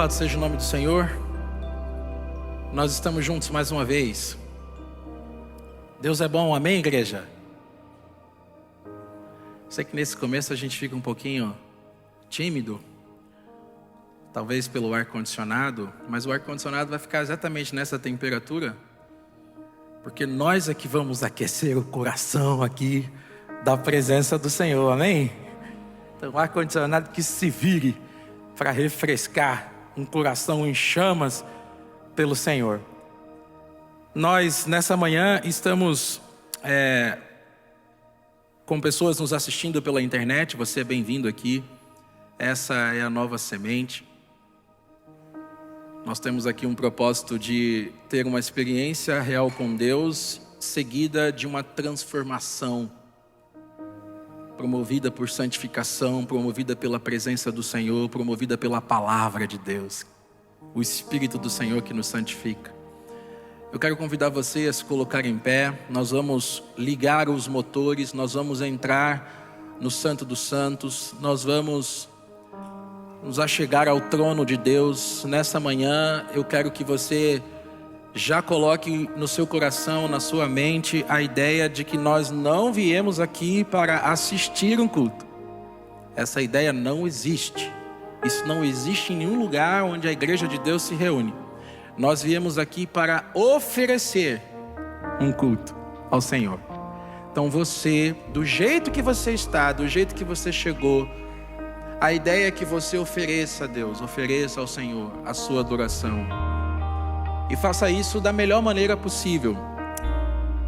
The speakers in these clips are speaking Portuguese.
Louvado seja o nome do Senhor. Nós estamos juntos mais uma vez. Deus é bom, amém, igreja? Sei que nesse começo a gente fica um pouquinho tímido, talvez pelo ar-condicionado, mas o ar-condicionado vai ficar exatamente nessa temperatura, porque nós é que vamos aquecer o coração aqui da presença do Senhor, amém? Então o ar-condicionado que se vire para refrescar um coração em chamas pelo Senhor. Nós nessa manhã estamos com pessoas nos assistindo pela internet. Você é bem-vindo aqui. Essa é a Nova Semente. Nós temos aqui um propósito de ter uma experiência real com Deus, seguida de uma transformação, promovida por santificação, promovida pela presença do Senhor, promovida pela palavra de Deus, o Espírito do Senhor que nos santifica. Eu quero convidar você a se colocar em pé. Nós vamos ligar os motores, nós vamos entrar no Santo dos Santos, nós vamos nos achegar ao trono de Deus. Nessa manhã eu quero que você já coloque no seu coração, na sua mente, a ideia de que nós não viemos aqui para assistir um culto. Essa ideia não existe. Isso não existe em nenhum lugar onde a igreja de Deus se reúne. Nós viemos aqui para oferecer um culto ao Senhor. Então você, do jeito que você está, do jeito que você chegou, a ideia é que você ofereça a Deus, ofereça ao Senhor a sua adoração. E faça isso da melhor maneira possível.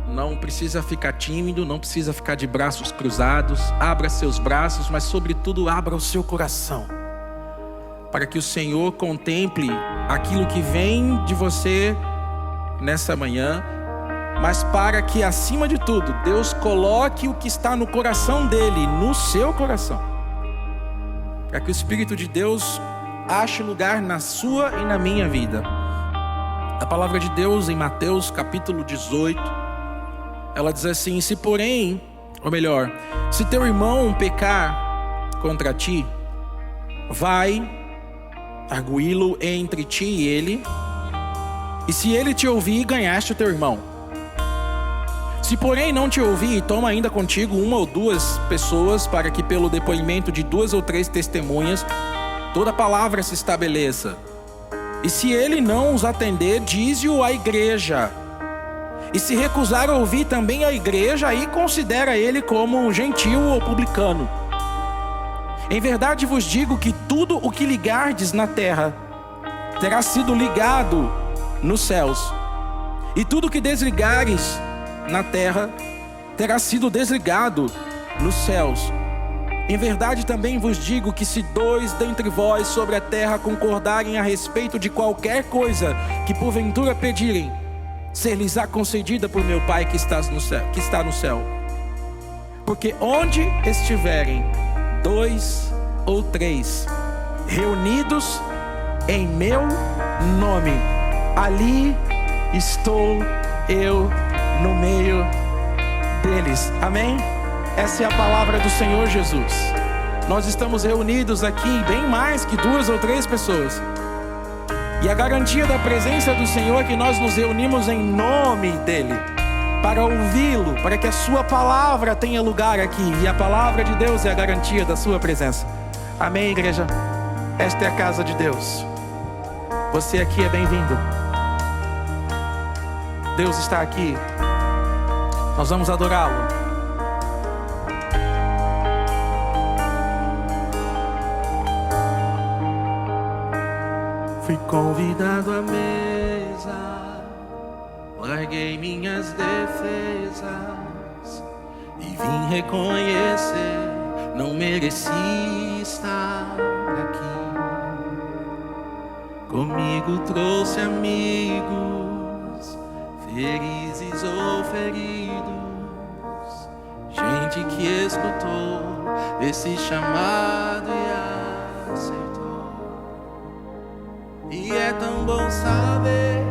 Não precisa ficar tímido, não precisa ficar de braços cruzados. Abra seus braços, mas sobretudo abra o seu coração, para que o Senhor contemple aquilo que vem de você nessa manhã, mas para que acima de tudo, Deus coloque o que está no coração dele, no seu coração, para que o Espírito de Deus ache lugar na sua e na minha vida. A palavra de Deus em Mateus capítulo 18, ela diz assim: se porém, ou melhor, se teu irmão pecar contra ti, vai, arguí-lo entre ti e ele, e se ele te ouvir, ganhaste o teu irmão. Se porém não te ouvir, toma ainda contigo uma ou duas pessoas, para que pelo depoimento de 2 ou 3 testemunhas, toda palavra se estabeleça. E se ele não os atender, dize-o à igreja. E se recusar a ouvir também a igreja, aí considera ele como um gentil ou publicano. Em verdade vos digo que tudo o que ligardes na terra terá sido ligado nos céus, e tudo o que desligares na terra terá sido desligado nos céus. Em verdade também vos digo que se 2 dentre vós sobre a terra concordarem a respeito de qualquer coisa que porventura pedirem, ser-lhes-á concedida por meu Pai que está no céu. Porque onde estiverem 2 ou 3 reunidos em meu nome, ali estou eu no meio deles. Amém? Essa é a palavra do Senhor Jesus. Nós estamos reunidos aqui bem mais que 2 ou 3 pessoas. E a garantia da presença do Senhor é que nós nos reunimos em nome dEle, para ouvi-lo, para que a sua palavra tenha lugar aqui. E a palavra de Deus é a garantia da sua presença. Amém, igreja? Esta é a casa de Deus. Você aqui é bem-vindo. Deus está aqui. Nós vamos adorá-lo. Fui convidado à mesa, larguei minhas defesas e vim reconhecer, não mereci estar aqui. Comigo trouxe amigos, felizes ou feridos, gente que escutou esse chamado e aceitou. E é tão bom saber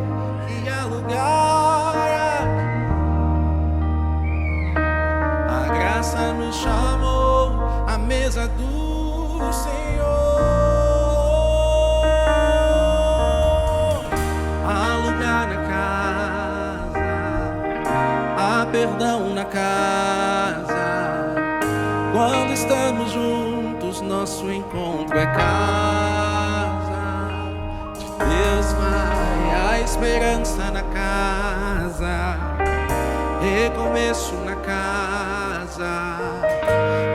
que há lugar aqui. A graça nos chamou à mesa do Senhor. perdão na casa. Quando estamos juntos, nosso encontro é casa. De Deus vai a esperança na casa, recomeço na casa.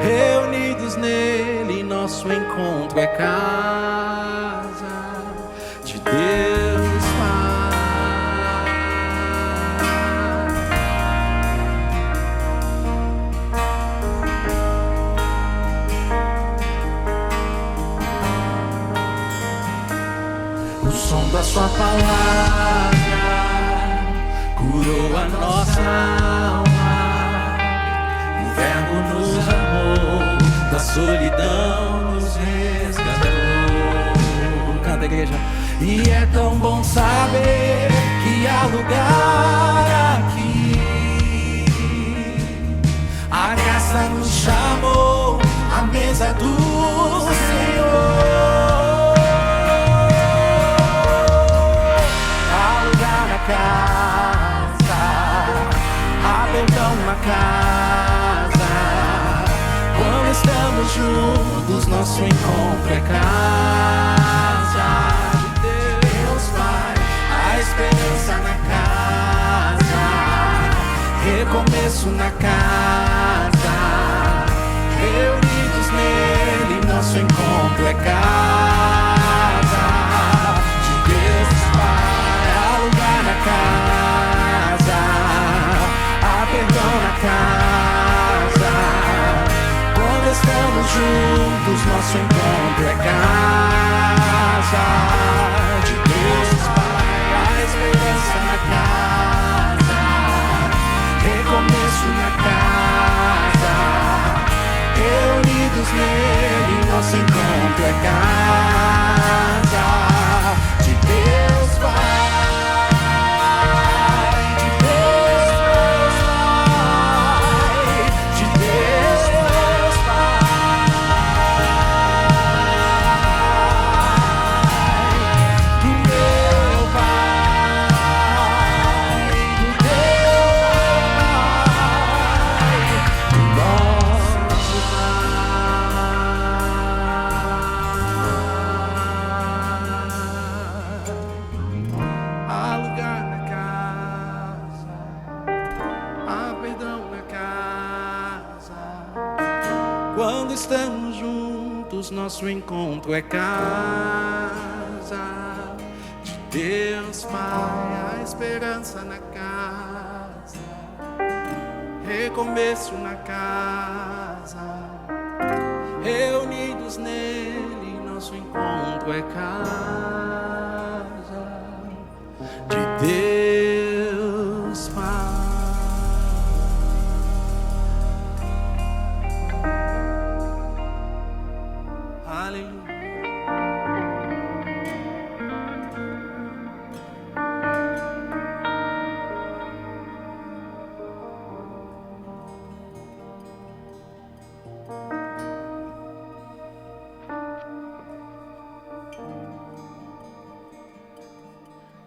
Reunidos nele, nosso encontro é casa. De Deus vai. O som da sua palavra curou a nossa alma. O Verbo nos amou, da solidão nos resgatou. Canta, igreja. E é tão bom saber que há lugar aqui. A graça nos chamou à mesa do Senhor. Casa, há perdão na casa. Quando estamos juntos, nosso encontro é casa. De Deus Pai, a esperança na casa, recomeço na casa. Reunidos nele, nosso encontro é casa. De Deus Pai, há lugar na casa, há perdão na casa. Quando estamos juntos, nosso encontro é casa. De Deus Pai, a esperança na casa, recomeço na casa. Reunidos nele, nosso encontro é casa. De Deus Pai. Quando estamos juntos, nosso encontro é casa. De Deus Pai, a esperança na casa, recomeço na casa. Reunidos nele, nosso encontro é casa. De Deus Pai.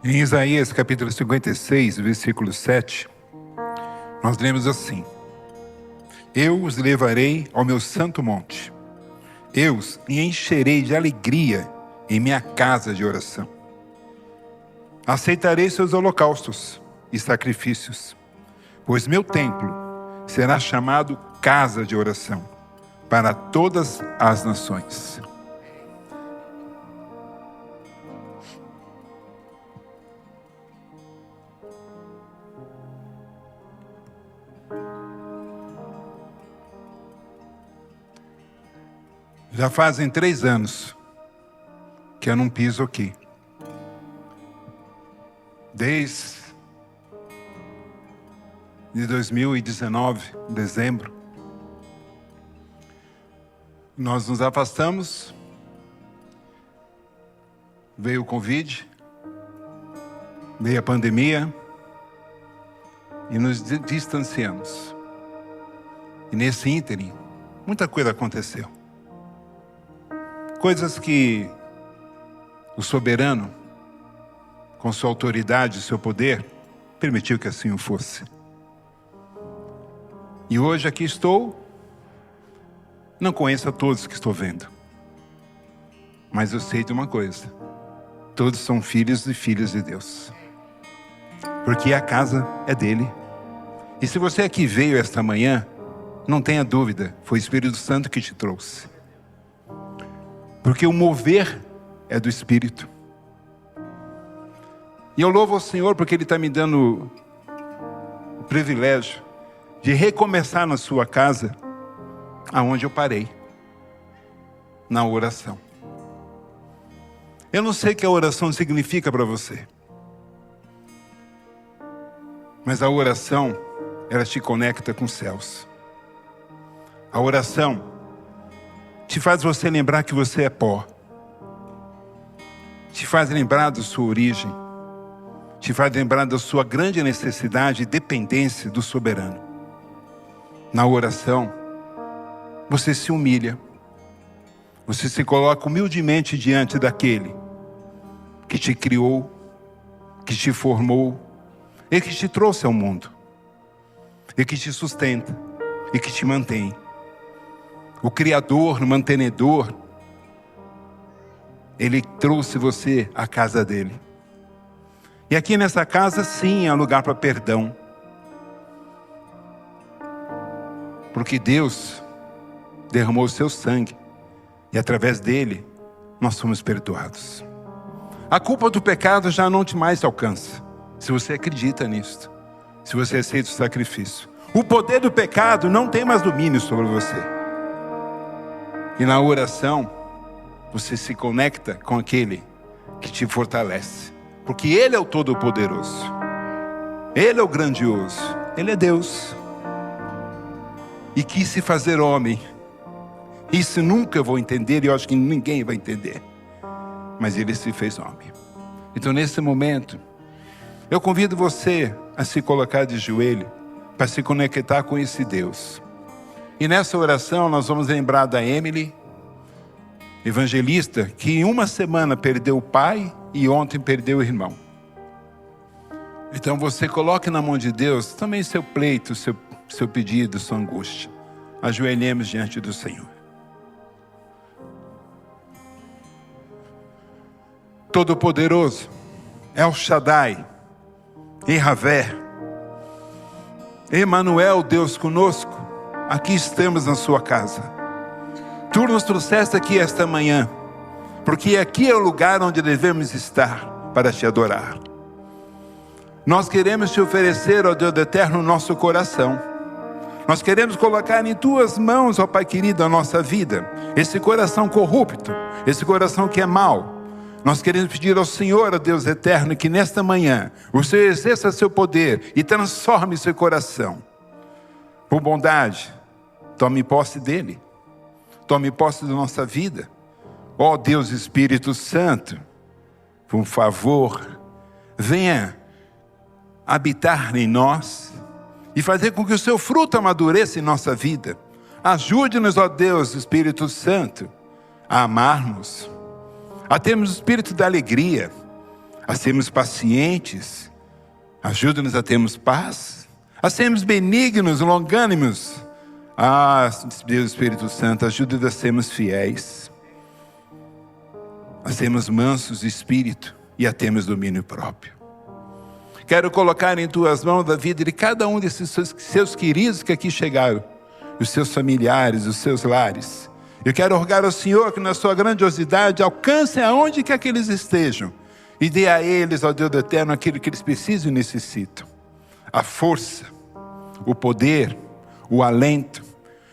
Em Isaías capítulo 56, versículo 7, nós lemos assim: Eu os levarei ao meu santo monte, eu os encherei de alegria em minha casa de oração. Aceitarei seus holocaustos e sacrifícios, pois meu templo será chamado casa de oração para todas as nações. Já fazem 3 anos que eu não piso aqui. Desde 2019, dezembro, nós nos afastamos, veio o Covid, veio a pandemia e nos distanciamos. E nesse ínterim, muita coisa aconteceu. Coisas que o soberano, com sua autoridade e seu poder, permitiu que assim o fosse. E hoje aqui estou. Não conheço a todos que estou vendo. Mas eu sei de uma coisa. Todos são filhos e filhas de Deus. Porque a casa é dele. E se você aqui veio esta manhã, não tenha dúvida, foi o Espírito Santo que te trouxe. Porque o mover é do Espírito. E eu louvo ao Senhor porque Ele está me dando o privilégio de recomeçar na sua casa aonde eu parei, na oração. Eu não sei o que a oração significa para você, mas a oração, ela te conecta com os céus. A oração te faz você lembrar que você é pó, te faz lembrar da sua origem, te faz lembrar da sua grande necessidade e dependência do soberano. Na oração, você se humilha, você se coloca humildemente diante daquele que te criou, que te formou e que te trouxe ao mundo, e que te sustenta e que te mantém. O Criador, o mantenedor, Ele trouxe você à casa dele. E aqui nessa casa, sim, é lugar para perdão. Porque Deus derramou o seu sangue. E através dele, nós somos perdoados. A culpa do pecado já não te mais alcança. Se você acredita nisto. Se você aceita o sacrifício. O poder do pecado não tem mais domínio sobre você. E na oração, você se conecta com aquele que te fortalece. Porque Ele é o Todo-Poderoso. Ele é o grandioso. Ele é Deus. E quis se fazer homem. Isso nunca eu vou entender e eu acho que ninguém vai entender. Mas Ele se fez homem. Então nesse momento, eu convido você a se colocar de joelho para se conectar com esse Deus. E nessa oração nós vamos lembrar da Emily, evangelista, que em uma semana perdeu o pai e ontem perdeu o irmão. Então você coloque na mão de Deus também seu pleito, seu pedido, sua angústia. Ajoelhemos diante do Senhor. Todo-Poderoso, El Shaddai, Yahvé, Emanuel, Deus conosco, aqui estamos na sua casa. Tu nos trouxeste aqui esta manhã, porque aqui é o lugar onde devemos estar para te adorar. Nós queremos te oferecer, ó Deus eterno, o nosso coração. Nós queremos colocar em tuas mãos, ó Pai querido, a nossa vida. Esse coração corrupto, esse coração que é mau. Nós queremos pedir ao Senhor, ó Deus eterno, que nesta manhã o Senhor exerça seu poder e transforme seu coração. Por bondade, tome posse dele. Tome posse da nossa vida. Ó Deus Espírito Santo, por favor, venha habitar em nós e fazer com que o seu fruto amadureça em nossa vida. Ajude-nos, ó Deus Espírito Santo, a amarmos, a termos o espírito da alegria, a sermos pacientes. Ajuda-nos a termos paz, a sermos benignos, longânimos. Deus Espírito Santo, ajuda-nos a sermos fiéis, a sermos mansos de espírito e a termos domínio próprio. Quero colocar em tuas mãos a vida de cada um desses seus queridos que aqui chegaram, os seus familiares, os seus lares. Eu quero rogar ao Senhor que na sua grandiosidade alcance aonde quer que eles estejam e dê a eles, ó Deus eterno, aquilo que eles precisam e necessitam. A força, o poder, o alento.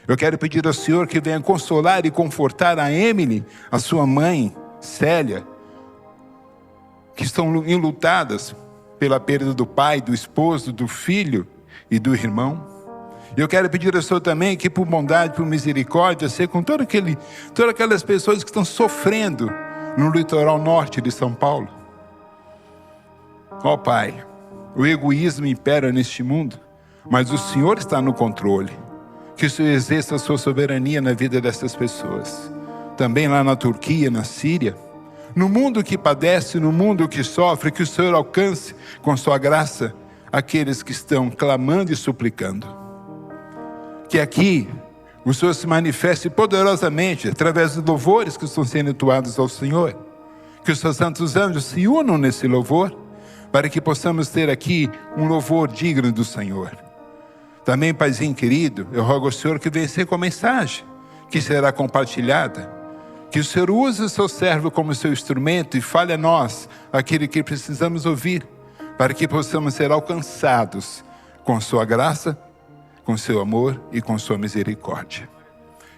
Eu quero pedir ao Senhor que venha consolar e confortar a Emily, a sua mãe, Célia, que estão enlutadas pela perda do pai, do esposo, do filho e do irmão. Eu quero pedir ao Senhor também que por bondade, por misericórdia, seja com todas aquelas pessoas que estão sofrendo no litoral norte de São Paulo. Ó Pai, o egoísmo impera neste mundo, mas o Senhor está no controle. Que o Senhor exerça a sua soberania na vida dessas pessoas. Também lá na Turquia, na Síria, no mundo que padece, no mundo que sofre, que o Senhor alcance com sua graça aqueles que estão clamando e suplicando. que aqui o Senhor se manifeste poderosamente através dos louvores que estão sendo entoados ao Senhor. Que os seus santos anjos se unam nesse louvor, para que possamos ter aqui um louvor digno do Senhor. Também, Paizinho querido, eu rogo ao Senhor que venha ser com a mensagem que será compartilhada. Que o Senhor use o seu servo como seu instrumento e fale a nós aquilo que precisamos ouvir, para que possamos ser alcançados com sua graça, com seu amor e com sua misericórdia.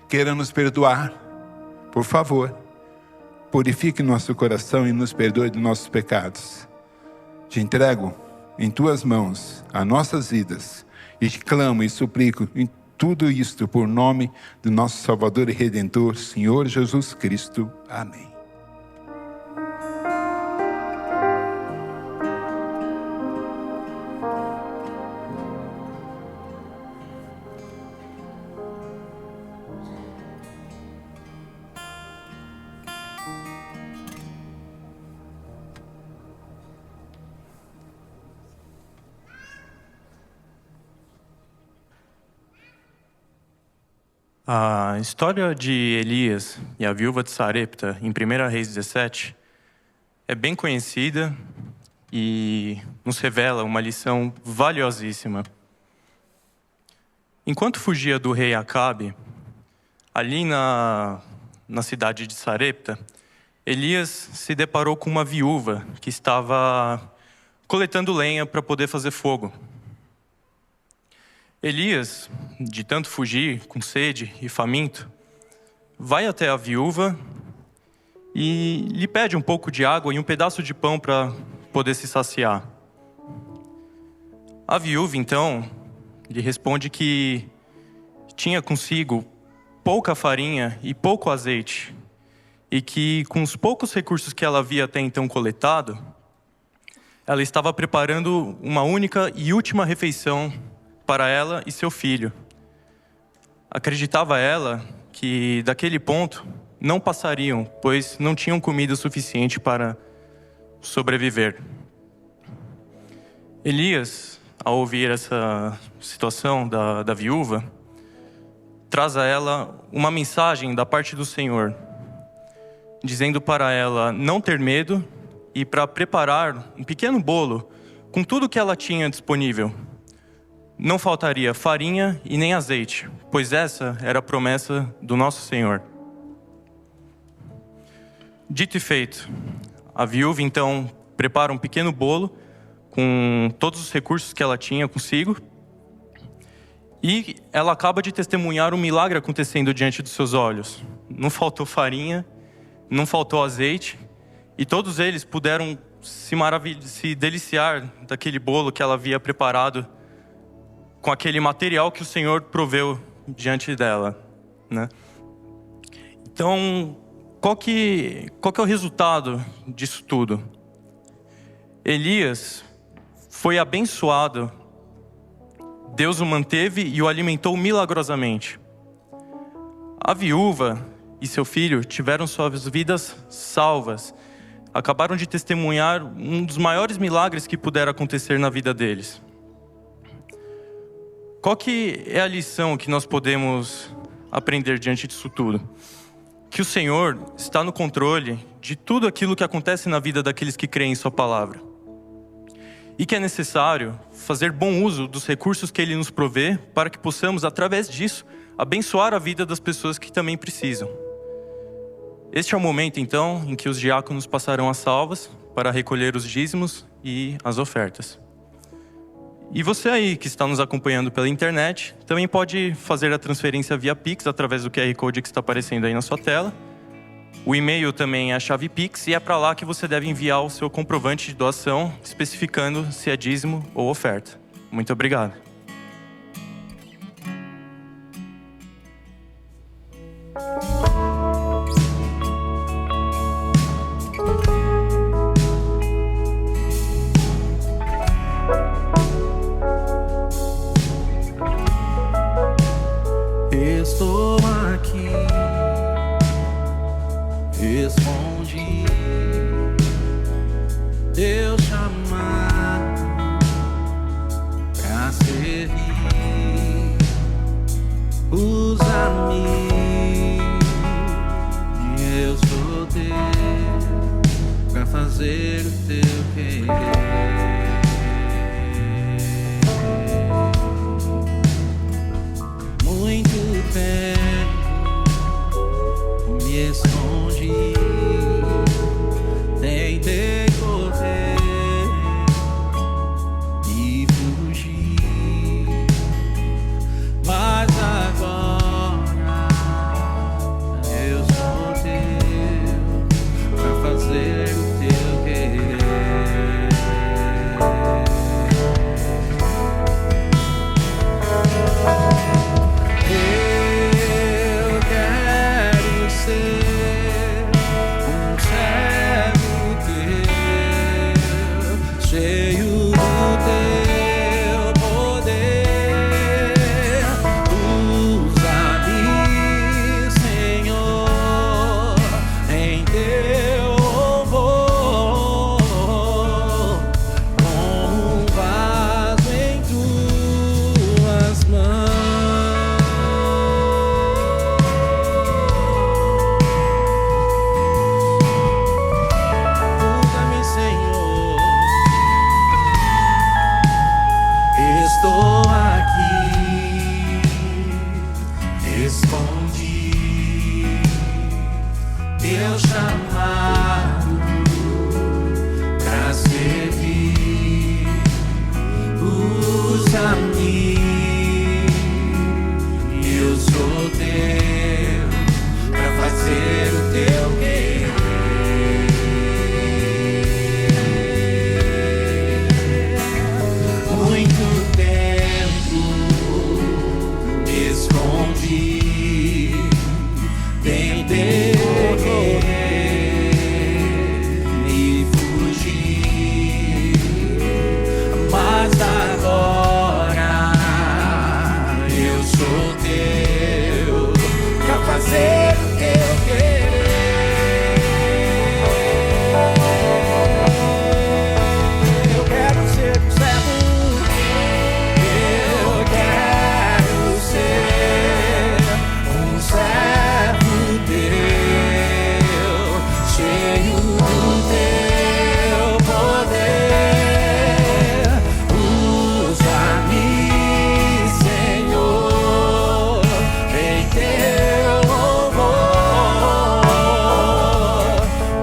Queira nos perdoar, por favor. Purifique nosso coração e nos perdoe dos nossos pecados. Te entrego em tuas mãos as nossas vidas e te clamo e suplico em tudo isto por nome do nosso Salvador e Redentor, Senhor Jesus Cristo. Amém. A história de Elias e a viúva de Sarepta, em 1 Reis 17, é bem conhecida e nos revela uma lição valiosíssima. Enquanto fugia do rei Acabe, ali na cidade de Sarepta, Elias se deparou com uma viúva que estava coletando lenha para poder fazer fogo. Elias, de tanto fugir, com sede e faminto, vai até a viúva e lhe pede um pouco de água e um pedaço de pão para poder se saciar. A viúva, então, lhe responde que tinha consigo pouca farinha e pouco azeite, e que, com os poucos recursos que ela havia até então coletado, ela estava preparando uma única e última refeição para ela e seu filho. Acreditava ela que daquele ponto não passariam, pois não tinham comida suficiente para sobreviver. Elias, ao ouvir essa situação da viúva, traz a ela uma mensagem da parte do Senhor, dizendo para ela não ter medo e para preparar um pequeno bolo com tudo que ela tinha disponível. Não faltaria farinha e nem azeite, pois essa era a promessa do nosso Senhor. Dito e feito, a viúva então prepara um pequeno bolo com todos os recursos que ela tinha consigo, e ela acaba de testemunhar um milagre acontecendo diante dos seus olhos. Não faltou farinha, não faltou azeite, e todos eles puderam se deliciar daquele bolo que ela havia preparado com aquele material que o Senhor proveu diante dela, né? Então, qual que é o resultado disso tudo? Elias foi abençoado, Deus o manteve e o alimentou milagrosamente. A viúva e seu filho tiveram suas vidas salvas, acabaram de testemunhar um dos maiores milagres que puderam acontecer na vida deles. Qual que é a lição que nós podemos aprender diante disso tudo? Que o Senhor está no controle de tudo aquilo que acontece na vida daqueles que creem em sua palavra. E que é necessário fazer bom uso dos recursos que Ele nos provê para que possamos, através disso, abençoar a vida das pessoas que também precisam. Este é o momento, então, em que os diáconos passarão as salvas para recolher os dízimos e as ofertas. E você aí que está nos acompanhando pela internet, também pode fazer a transferência via Pix através do QR Code que está aparecendo aí na sua tela. O e-mail também é a chave Pix e é para lá que você deve enviar o seu comprovante de doação, especificando se é dízimo ou oferta. Muito obrigado. Estou aqui, responde, Deus chamado pra servir. aqui, respondi, teu chamado pra servir, usa-me, eu sou teu, pra fazer o teu querer. Muito tempo me escondi, tentei e fugir, mas agora eu sou teu, pra fazer o teu querer. Eu quero ser um servo, eu quero ser um servo teu, cheio do teu poder. Usa-me, Senhor, em teu louvor,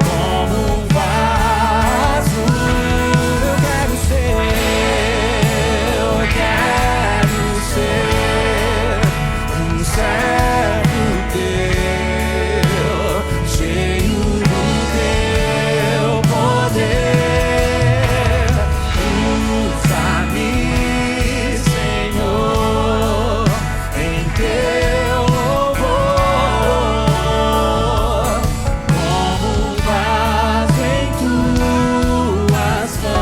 como um vaso. Eu quero ser um servo teu, cheio do teu poder. Usa-me, Senhor, em teu louvor, como um vaso em tuas mãos,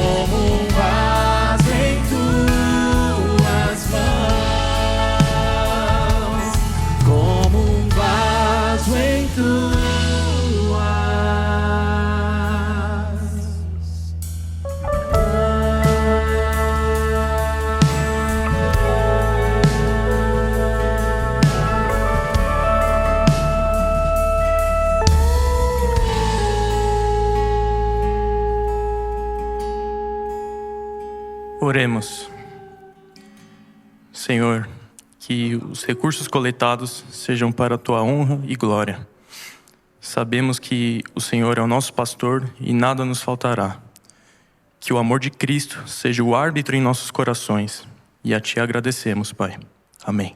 como um vaso em tuas mãos, como um vaso em tuas mãos. Oremos. Senhor, que os recursos coletados sejam para a tua honra e glória. Sabemos que o Senhor é o nosso pastor e nada nos faltará. Que o amor de Cristo seja o árbitro em nossos corações. E a ti agradecemos, Pai. Amém.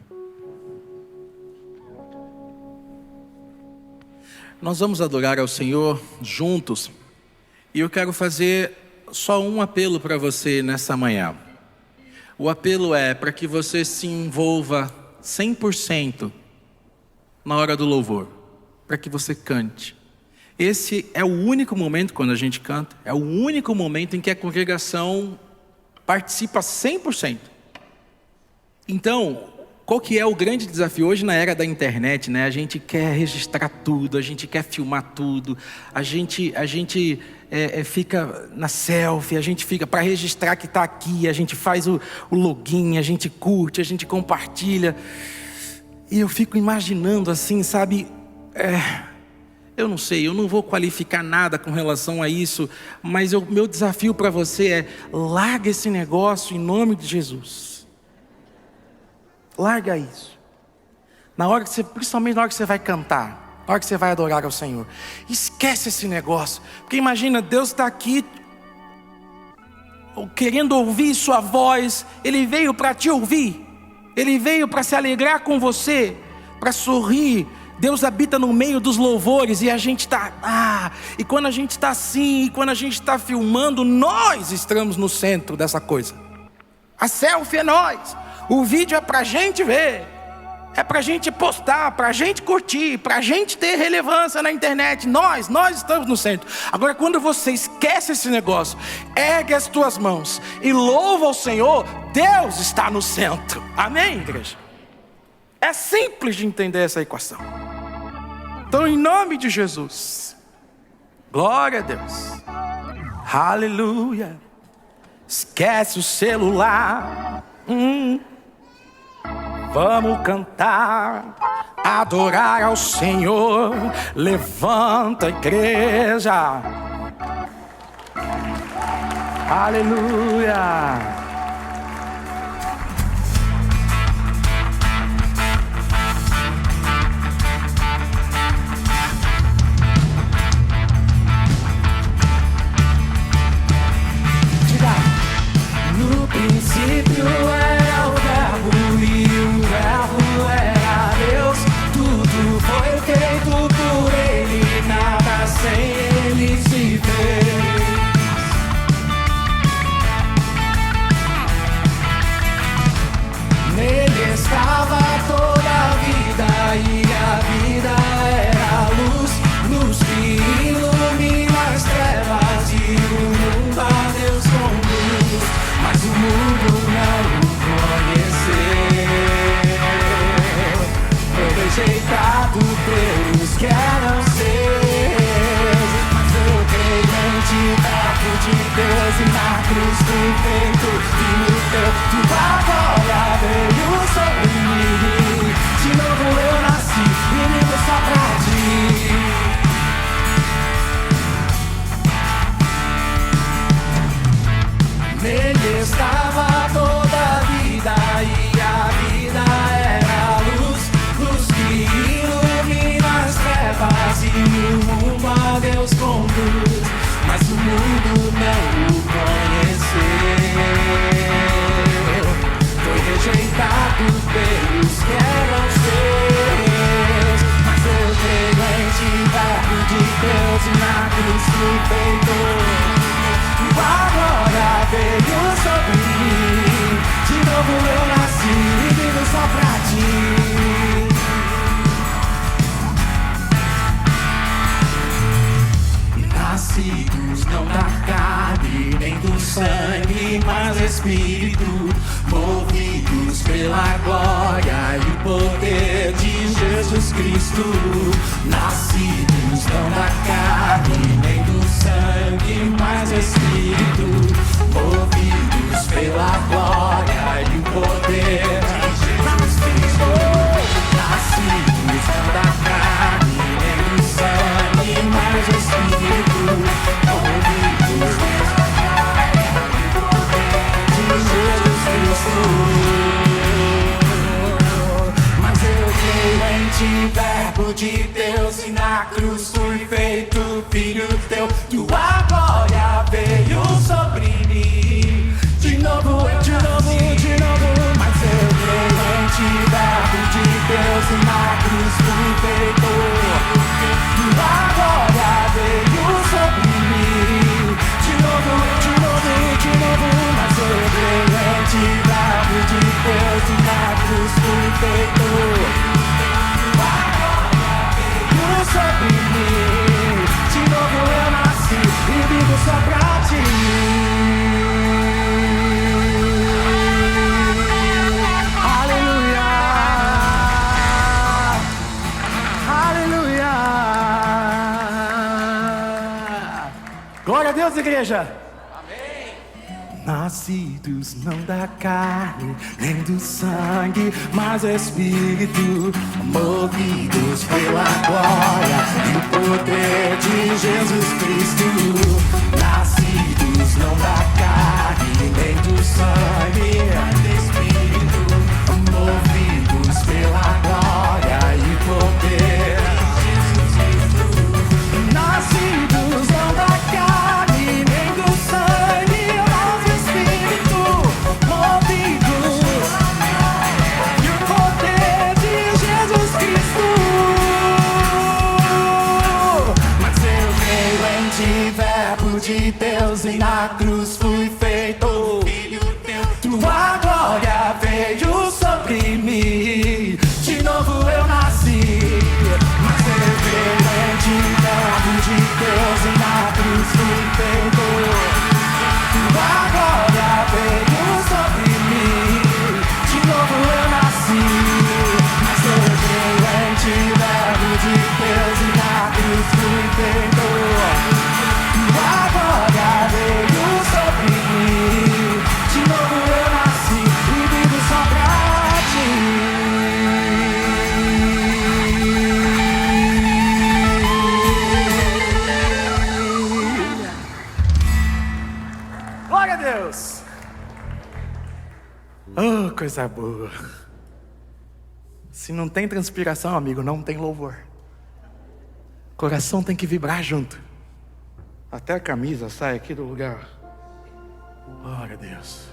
Nós vamos adorar ao Senhor juntos. E eu quero fazer só um apelo para você nessa manhã. O apelo é para que você se envolva 100% na hora do louvor, para que você cante. Esse é o único momento, quando a gente canta, é o único momento em que a congregação participa 100%. Então, qual que é o grande desafio hoje na era da internet, né? A gente quer registrar tudo, a gente quer filmar tudo, a gente fica na selfie, a gente fica para registrar que está aqui, a gente faz o login, a gente curte, a gente compartilha. E eu fico imaginando assim, sabe, eu não sei, eu não vou qualificar nada com relação a isso, mas meu desafio para você é: larga esse negócio em nome de Jesus. Larga isso. Principalmente na hora que você vai cantar, na hora que você vai adorar ao Senhor, esquece esse negócio. Porque imagina, Deus está aqui querendo ouvir sua voz. Ele veio para te ouvir, Ele veio para se alegrar com você, para sorrir. Deus habita no meio dos louvores. E a gente está, e quando a gente está assim, e quando a gente está filmando, nós estamos no centro dessa coisa. A selfie é nós, o vídeo é para a gente ver, é para a gente postar, para a gente curtir, para a gente ter relevância na internet. Nós estamos no centro. Agora, quando você esquece esse negócio, ergue as tuas mãos e louva ao Senhor, Deus está no centro. Amém, igreja? É simples de entender essa equação. Então, em nome de Jesus, glória a Deus, aleluia. Esquece o celular, vamos cantar, adorar ao Senhor. Levanta a igreja. Aleluia! No princípio era o Verbo e o Verbo era Deus. Tudo foi feito por Ele, nada sem Ele se fez. Nele estava toda a vida e a vida era a luz, luz que ilumina as trevas e o mundo a Deus conduz. Mas o mundo não o conheceu, foi rejeitado pelos que eram seus. Mas eu creio em ti, Verbo de Deus, e na cruz fui feito filho teu. Tua glória veio sobre mim, de novo eu nasci e vivo só pra ti. Nele estava toda a vida e a vida era a luz, luz que ilumina as trevas e o mundo a Deus conduz. Mas o mundo não o conheceu, foi rejeitado pelos que eram seus. Mas eu creio em ti, Verbo de Deus, e na cruz fui feito. Tua glória veio sobre mim, de novo eu nasci e vivo só pra ti. Nascidos não da carne nem do sangue, mas Espírito, movidos pela glória e o poder de Jesus Cristo. Nascidos não da carne nem do sangue, mas Espírito, movidos pela glória e o poder de Jesus Cristo. Nascidos não da carne nem do sangue, mas Espírito, movidos pela glória e o poder de Jesus Cristo. Mas eu creio em ti, Verbo de Deus, e na cruz fui feito filho teu. Tua glória veio sobre mim, de novo eu nasci, de novo. Mas eu creio em ti, Verbo de Deus, e na cruz fui feito. Tua glória veio sobre mim, de novo, de novo, de novo. Mas eu creio em ti, Verbo de Deus, e na cruz fui feito. Tua glória veio sobre mim, de novo eu nasci e vivo só pra ti. Aleluia, aleluia. Glória a Deus, igreja. Nascidos não da carne, nem do sangue, mas Espírito, movidos pela glória e o poder de Jesus Cristo. Nascidos não da carne, nem do sangue, mas Espírito, movidos pela glória e o poder de Jesus Cristo. Nascidos não da carne, nem do sangue, Verbo de Deus, e na cruz fui feito filho Oh, coisa boa. Se não tem transpiração, amigo, não tem louvor. Coração tem que vibrar junto. Até a camisa sai aqui do lugar. Glória a Deus.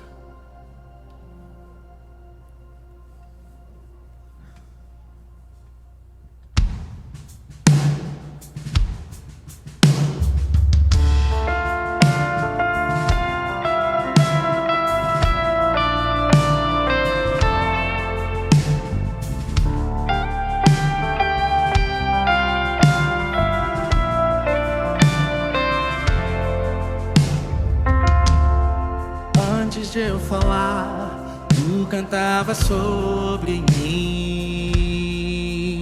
Antes de eu falar, tu cantava sobre mim.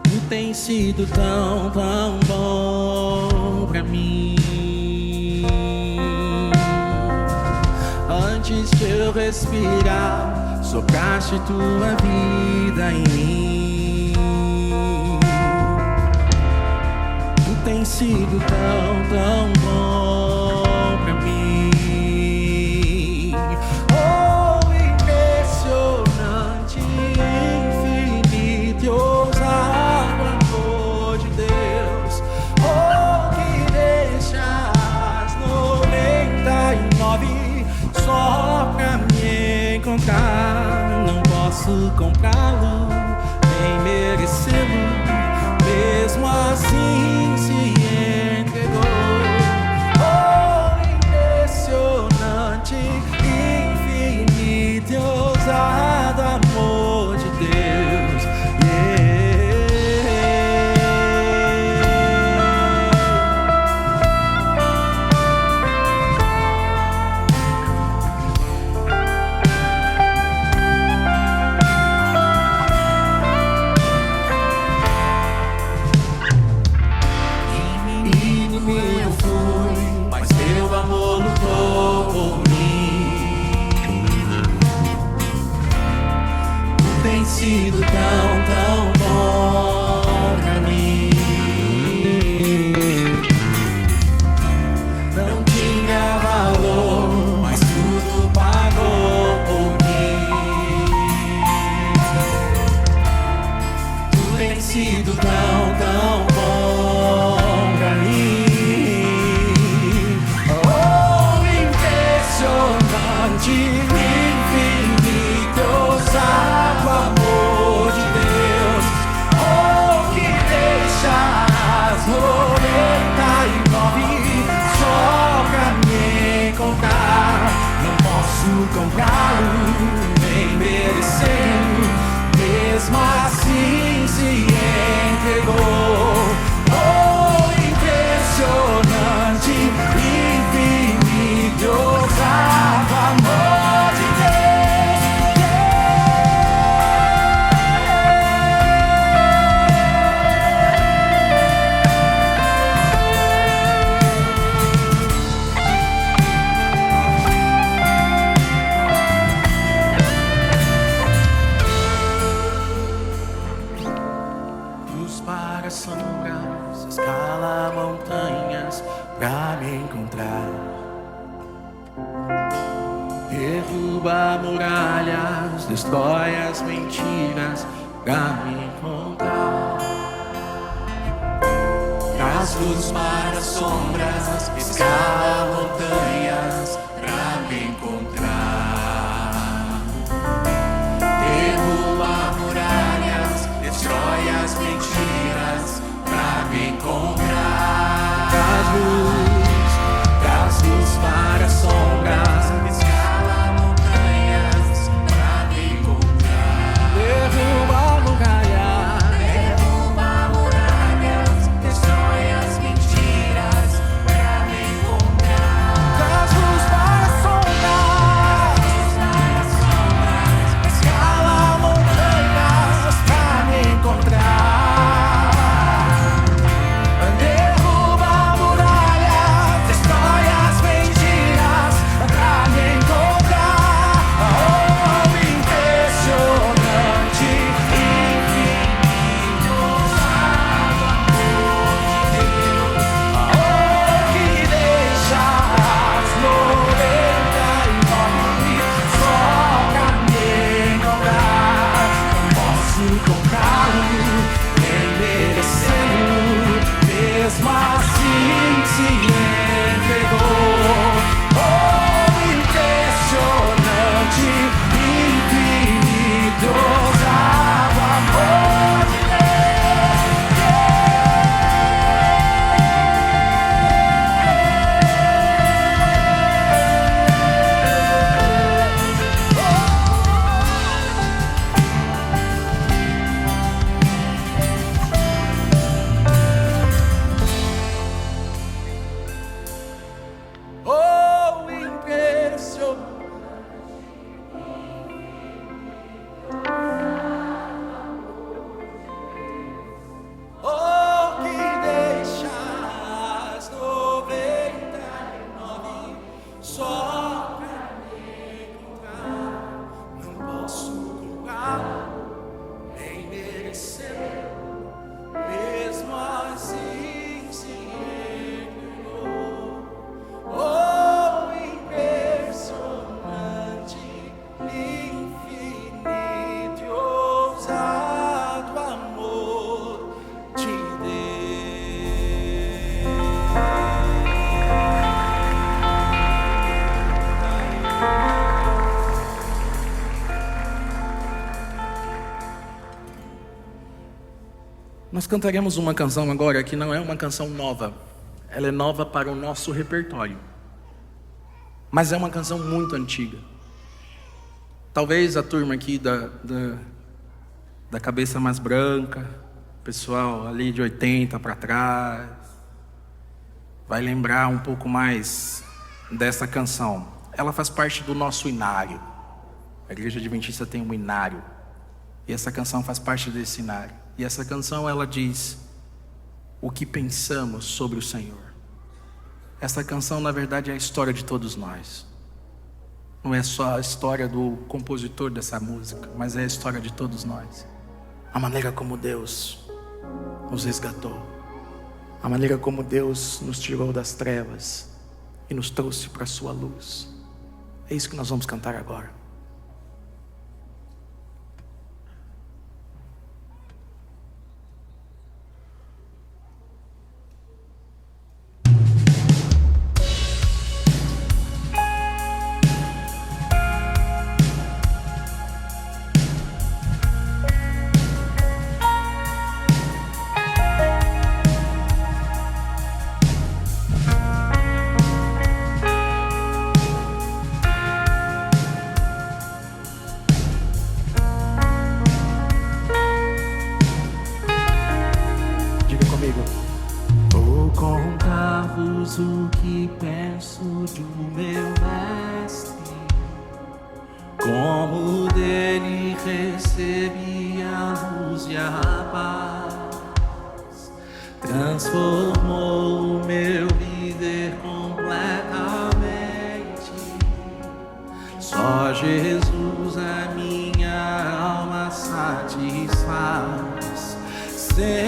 Tu tens sido tão, tão bom pra mim. Antes de eu respirar, sopraste tua vida em mim. Tu tens sido tão, tão bom pra mim. Oh, impressionante, infinito e ousado amor de Deus. Oh, que deixas 99 só pra me encontrar. Não posso comprá-lo, nem merecê-lo, mesmo assim se entregou. Oh, impressionante, infinito e ousado amor de Deus. Eu fui, mas teu amor lutou por mim. Tu tens sido tão, tão bom pra mim. Não tinha valor, mas tudo pagou por mim. Tu tens sido tão, tão bom pra mim. Infinito, ousado amor de Deus. Oh, que deixas 99 só pra me encontrar. Não posso comprá-lo, nem merecê-lo, mesmo assim se entregou. Oh, impressionante, infinito, ousado amor de Deus. Luz para sombras, escala montanhas pra me encontrar. Derruba muralhas, destrói as mentiras pra me encontrar. Traz luz para as sombras, escala montanhas pra me encontrar. Derruba muralhas, destrói as mentiras pra me encontrar. Traz luz para as sombras, escala montanhas pra me encontrar. Derruba muralhas, destrói as mentiras pra me encontrar. Traz luz só pra me encontrar. Não posso culpar, nem merecer, mesmo assim se entregou. Oh, impressionante, infinito e ousado amor de Nós cantaremos uma canção agora que não é uma canção nova. Ela é nova para o nosso repertório. Mas é uma canção muito antiga. Talvez a turma aqui da cabeça mais branca, pessoal ali de 80 para trás, vai lembrar um pouco mais dessa canção. Ela faz parte do nosso inário. A Igreja Adventista tem um inário. E essa canção faz parte desse inário. E essa canção, ela diz o que pensamos sobre o Senhor. Essa canção, na verdade, é a história de todos nós. Não é só a história do compositor dessa música, mas é a história de todos nós. A maneira como Deus nos resgatou. A maneira como Deus nos tirou das trevas e nos trouxe para a sua luz. É isso que nós vamos cantar agora. Vou contar-vos o que penso do meu mestre, como dele recebi a luz e a paz, transformou o meu viver completamente. Só Jesus a minha alma satisfaz. Sempre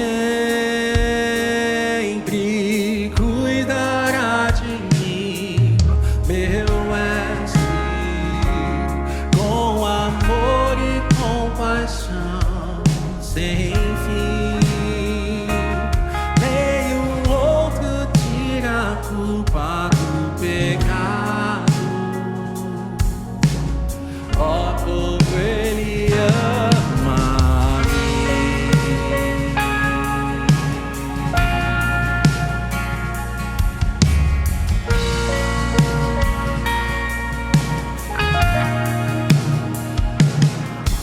cuidará de mim, meu mestre, com amor e compaixão sem fim. Nenhum outro tira a culpa do pecado. Ó, como Ele ama-me.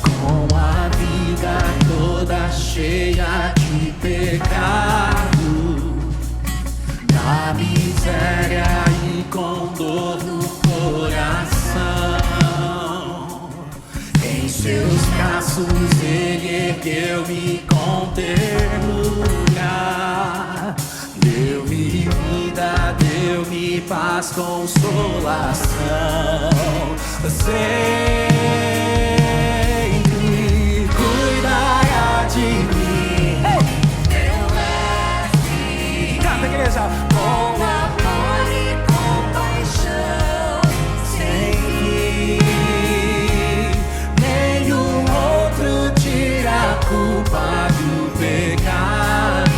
Com a vida toda cheia de pecado, na miséria e com dor no coração, em seus braços Ele ergueu-me com ternura, deu-me vida, deu-me paz, consolação. Sempre cuidará de mim, meu mestre. Canta, igreja. Com amor e compaixão sem fim. Nenhum outro tira a culpa do pecado.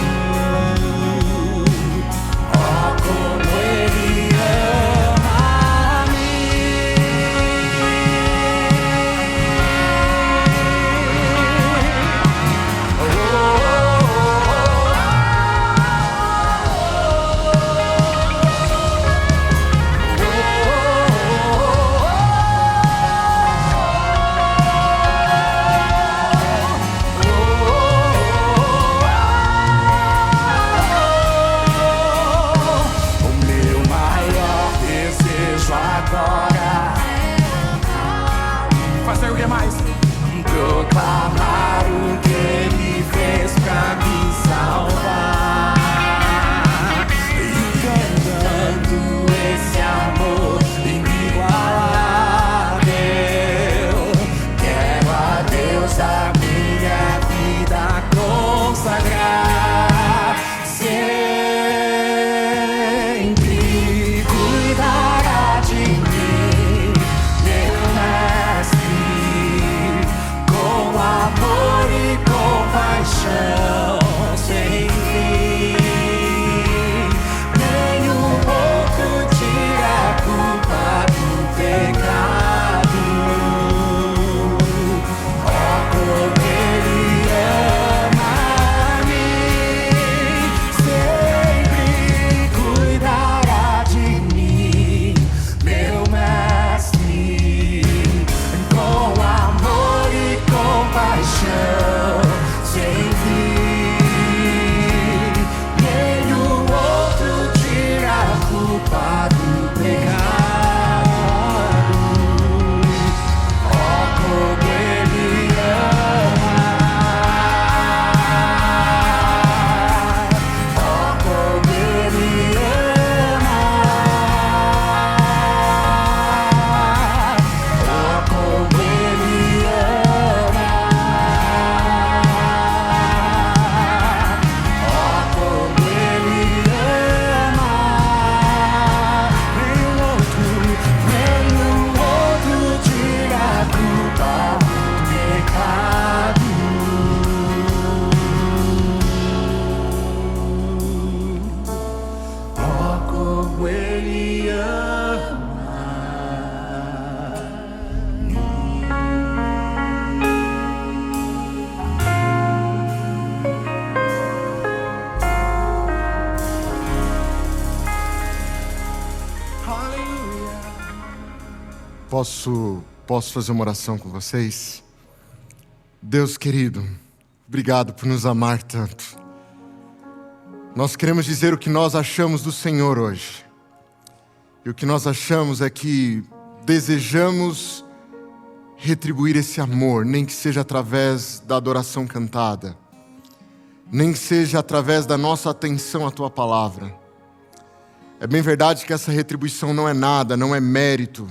Ó, como Ele ama-me. Posso fazer uma oração com vocês? Deus querido, obrigado por nos amar tanto. Nós queremos dizer o que nós achamos do Senhor hoje. E o que nós achamos é que desejamos retribuir esse amor, nem que seja através da adoração cantada, nem que seja através da nossa atenção à Tua palavra. É bem verdade que essa retribuição não é nada, não é mérito,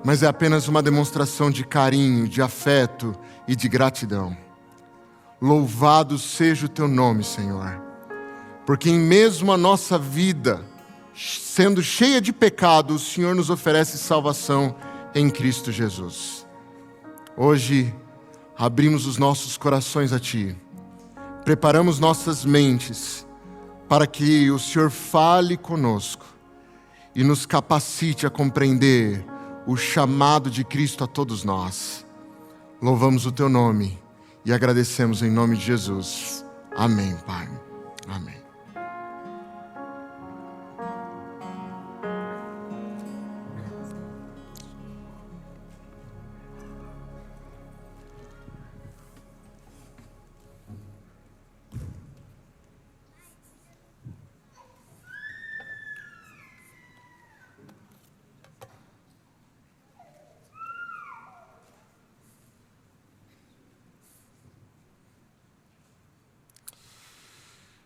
mas é apenas uma demonstração de carinho, de afeto e de gratidão. Louvado seja o Teu nome, Senhor, porque em mesmo a nossa vida, sendo cheia de pecado, o Senhor nos oferece salvação em Cristo Jesus. Hoje, abrimos os nossos corações a Ti, preparamos nossas mentes para que o Senhor fale conosco e nos capacite a compreender o chamado de Cristo a todos nós. Louvamos o Teu nome e agradecemos em nome de Jesus. Amém, Pai. Amém.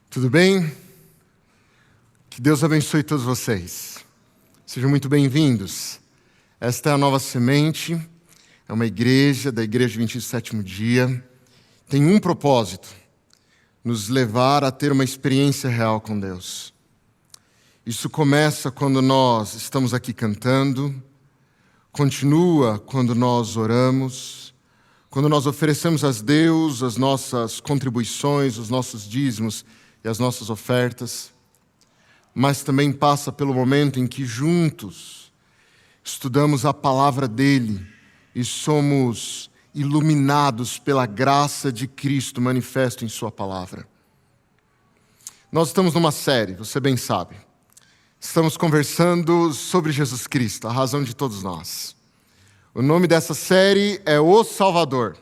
Tudo bem? Que Deus abençoe todos vocês. Sejam muito bem-vindos. Esta é a Nova Semente, é uma igreja da Igreja 27º Dia. Tem um propósito: nos levar a ter uma experiência real com Deus. Isso começa quando nós estamos aqui cantando, continua quando nós oramos, quando nós oferecemos a Deus as nossas contribuições, os nossos dízimos e as nossas ofertas, mas também passa pelo momento em que juntos estudamos a palavra dele e somos iluminados pela graça de Cristo manifesto em sua palavra. Nós estamos numa série, você bem sabe. Estamos conversando sobre Jesus Cristo, a razão de todos nós. O nome dessa série é O Salvador.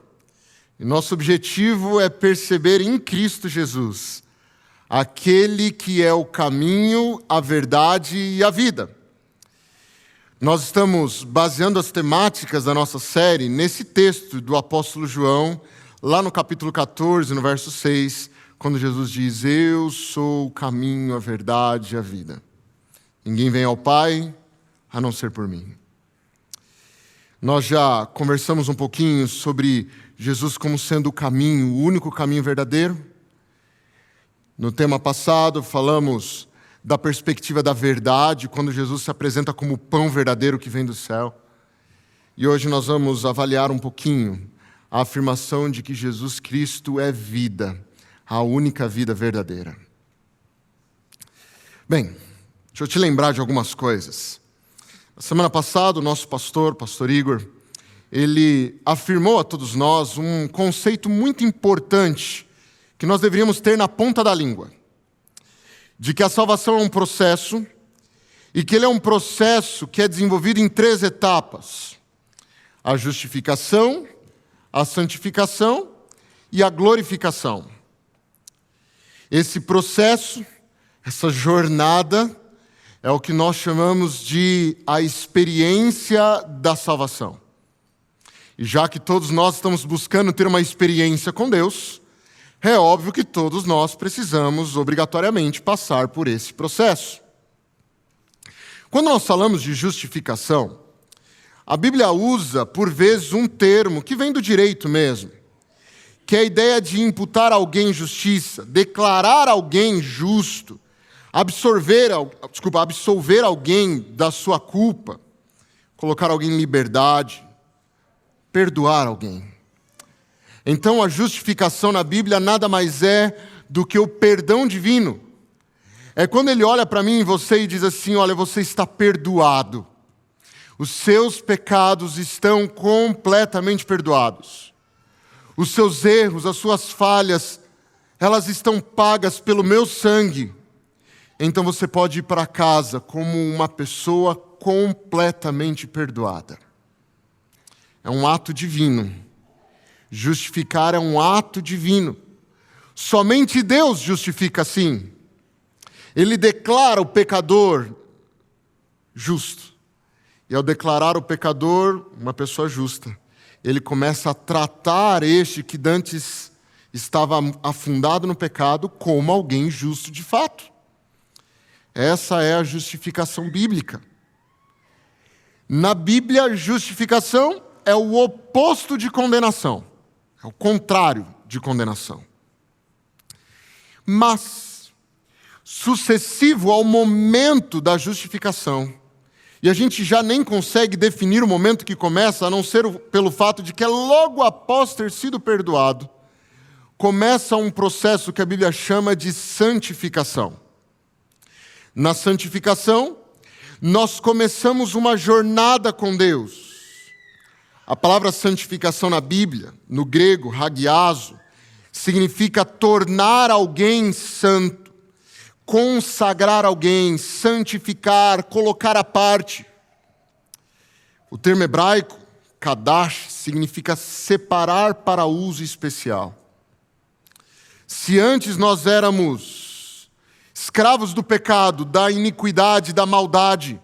E nosso objetivo é perceber em Cristo Jesus aquele que é o caminho, a verdade e a vida. Nós estamos baseando as temáticas da nossa série nesse texto do apóstolo João, lá no capítulo 14, no verso 6, quando Jesus diz: eu sou o caminho, a verdade e a vida. Ninguém vem ao Pai a não ser por mim. Nós já conversamos um pouquinho sobre Jesus como sendo o caminho, o único caminho verdadeiro. No tema passado, falamos da perspectiva da verdade, quando Jesus se apresenta como o pão verdadeiro que vem do céu. E hoje nós vamos avaliar um pouquinho a afirmação de que Jesus Cristo é vida, a única vida verdadeira. Bem, deixa eu te lembrar de algumas coisas. Na semana passada, o nosso pastor Igor, ele afirmou a todos nós um conceito muito importante que nós deveríamos ter na ponta da língua, de que a salvação é um processo, e que ele é um processo que é desenvolvido em 3 etapas: a justificação, a santificação e a glorificação. Esse processo, essa jornada, é o que nós chamamos de a experiência da salvação. E já que todos nós estamos buscando ter uma experiência com Deus, é óbvio que todos nós precisamos obrigatoriamente passar por esse processo. Quando nós falamos de justificação, a Bíblia usa, por vezes, um termo que vem do direito mesmo, que é a ideia de imputar a alguém justiça, declarar alguém justo, absolver alguém da sua culpa, colocar alguém em liberdade, perdoar alguém. Então, a justificação na Bíblia nada mais é do que o perdão divino. É quando ele olha para mim e você e diz assim: olha, você está perdoado. Os seus pecados estão completamente perdoados. Os seus erros, as suas falhas, elas estão pagas pelo meu sangue. Então você pode ir para casa como uma pessoa completamente perdoada. é um ato divino. Justificar é um ato divino. Somente Deus justifica assim. Ele declara o pecador justo. E ao declarar o pecador uma pessoa justa, ele começa a tratar este que dantes estava afundado no pecado como alguém justo de fato. Essa é a justificação bíblica. Na Bíblia, justificação é o oposto de condenação. É o contrário de condenação. Mas, sucessivo ao momento da justificação, e a gente já nem consegue definir o momento que começa, a não ser pelo fato de que é logo após ter sido perdoado, começa um processo que a Bíblia chama de santificação. Na santificação, nós começamos uma jornada com Deus. A palavra santificação na Bíblia, no grego, hagiazo, significa tornar alguém santo, consagrar alguém, santificar, colocar à parte. O termo hebraico, kadash, significa separar para uso especial. Se antes nós éramos escravos do pecado, da iniquidade, da maldade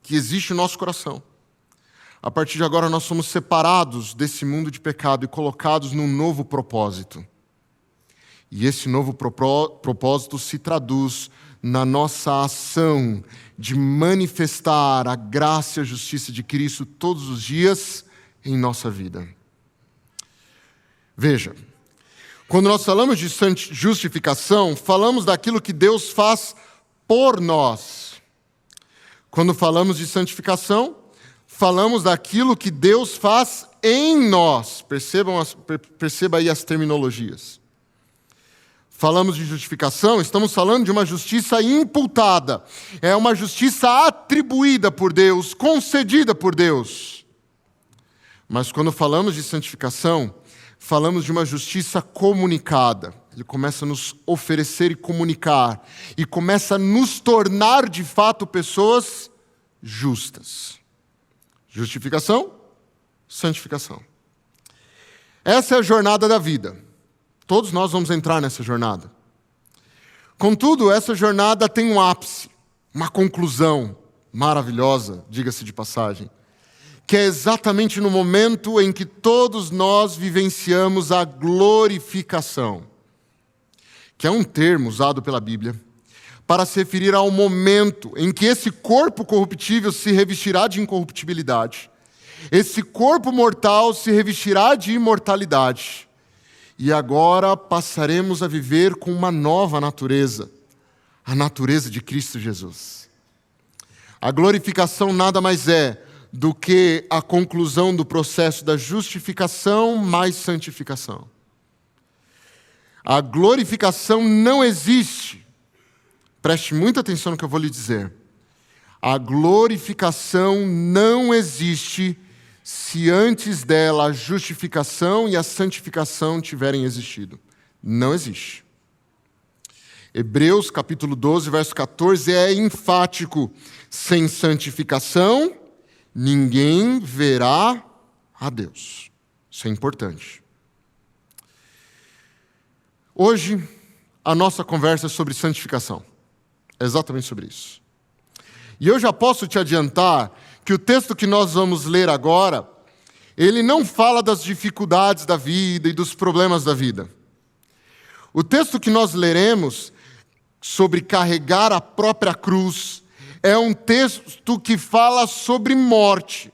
que existe no nosso coração, a partir de agora nós somos separados desse mundo de pecado e colocados num novo propósito. E esse novo propósito se traduz na nossa ação de manifestar a graça e a justiça de Cristo todos os dias em nossa vida. Veja, quando nós falamos de justificação, falamos daquilo que Deus faz por nós. Quando falamos de santificação, falamos daquilo que Deus faz em nós. Perceba aí as terminologias. Falamos de justificação, estamos falando de uma justiça imputada. É uma justiça atribuída por Deus, concedida por Deus. Mas quando falamos de santificação, falamos de uma justiça comunicada. Ele começa a nos oferecer e comunicar. E começa a nos tornar, de fato, pessoas justas. Justificação, santificação. Essa é a jornada da vida. Todos nós vamos entrar nessa jornada. Contudo, essa jornada tem um ápice, uma conclusão maravilhosa, diga-se de passagem, que é exatamente no momento em que todos nós vivenciamos a glorificação, que é um termo usado pela Bíblia para se referir ao momento em que esse corpo corruptível se revestirá de incorruptibilidade, esse corpo mortal se revestirá de imortalidade, e agora passaremos a viver com uma nova natureza, a natureza de Cristo Jesus. A glorificação nada mais é do que a conclusão do processo da justificação mais santificação. A glorificação não existe. Preste muita atenção no que eu vou lhe dizer. A glorificação não existe se antes dela a justificação e a santificação tiverem existido. Não existe. Hebreus capítulo 12, verso 14 é enfático. Sem santificação, ninguém verá a Deus. Isso é importante. Hoje, a nossa conversa é sobre santificação. É exatamente sobre isso. E eu já posso te adiantar que o texto que nós vamos ler agora, ele não fala das dificuldades da vida e dos problemas da vida. O texto que nós leremos sobre carregar a própria cruz é um texto que fala sobre morte.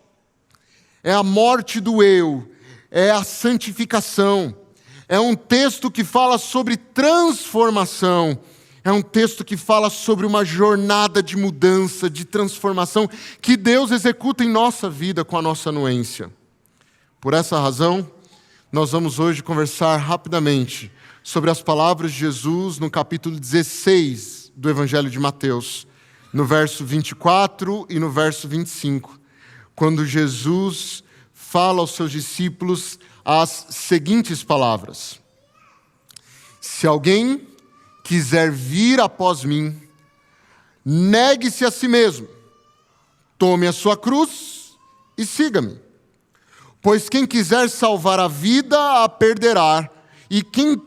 É a morte do eu, é a santificação. É um texto que fala sobre transformação. É um texto que fala sobre uma jornada de mudança, de transformação, que Deus executa em nossa vida com a nossa anuência. Por essa razão, nós vamos hoje conversar rapidamente sobre as palavras de Jesus no capítulo 16 do Evangelho de Mateus, no verso 24 e no verso 25, quando Jesus fala aos seus discípulos as seguintes palavras: se alguém quiser vir após mim, negue-se a si mesmo, tome a sua cruz e siga-me. Pois quem quiser salvar a vida, a perderá. E quem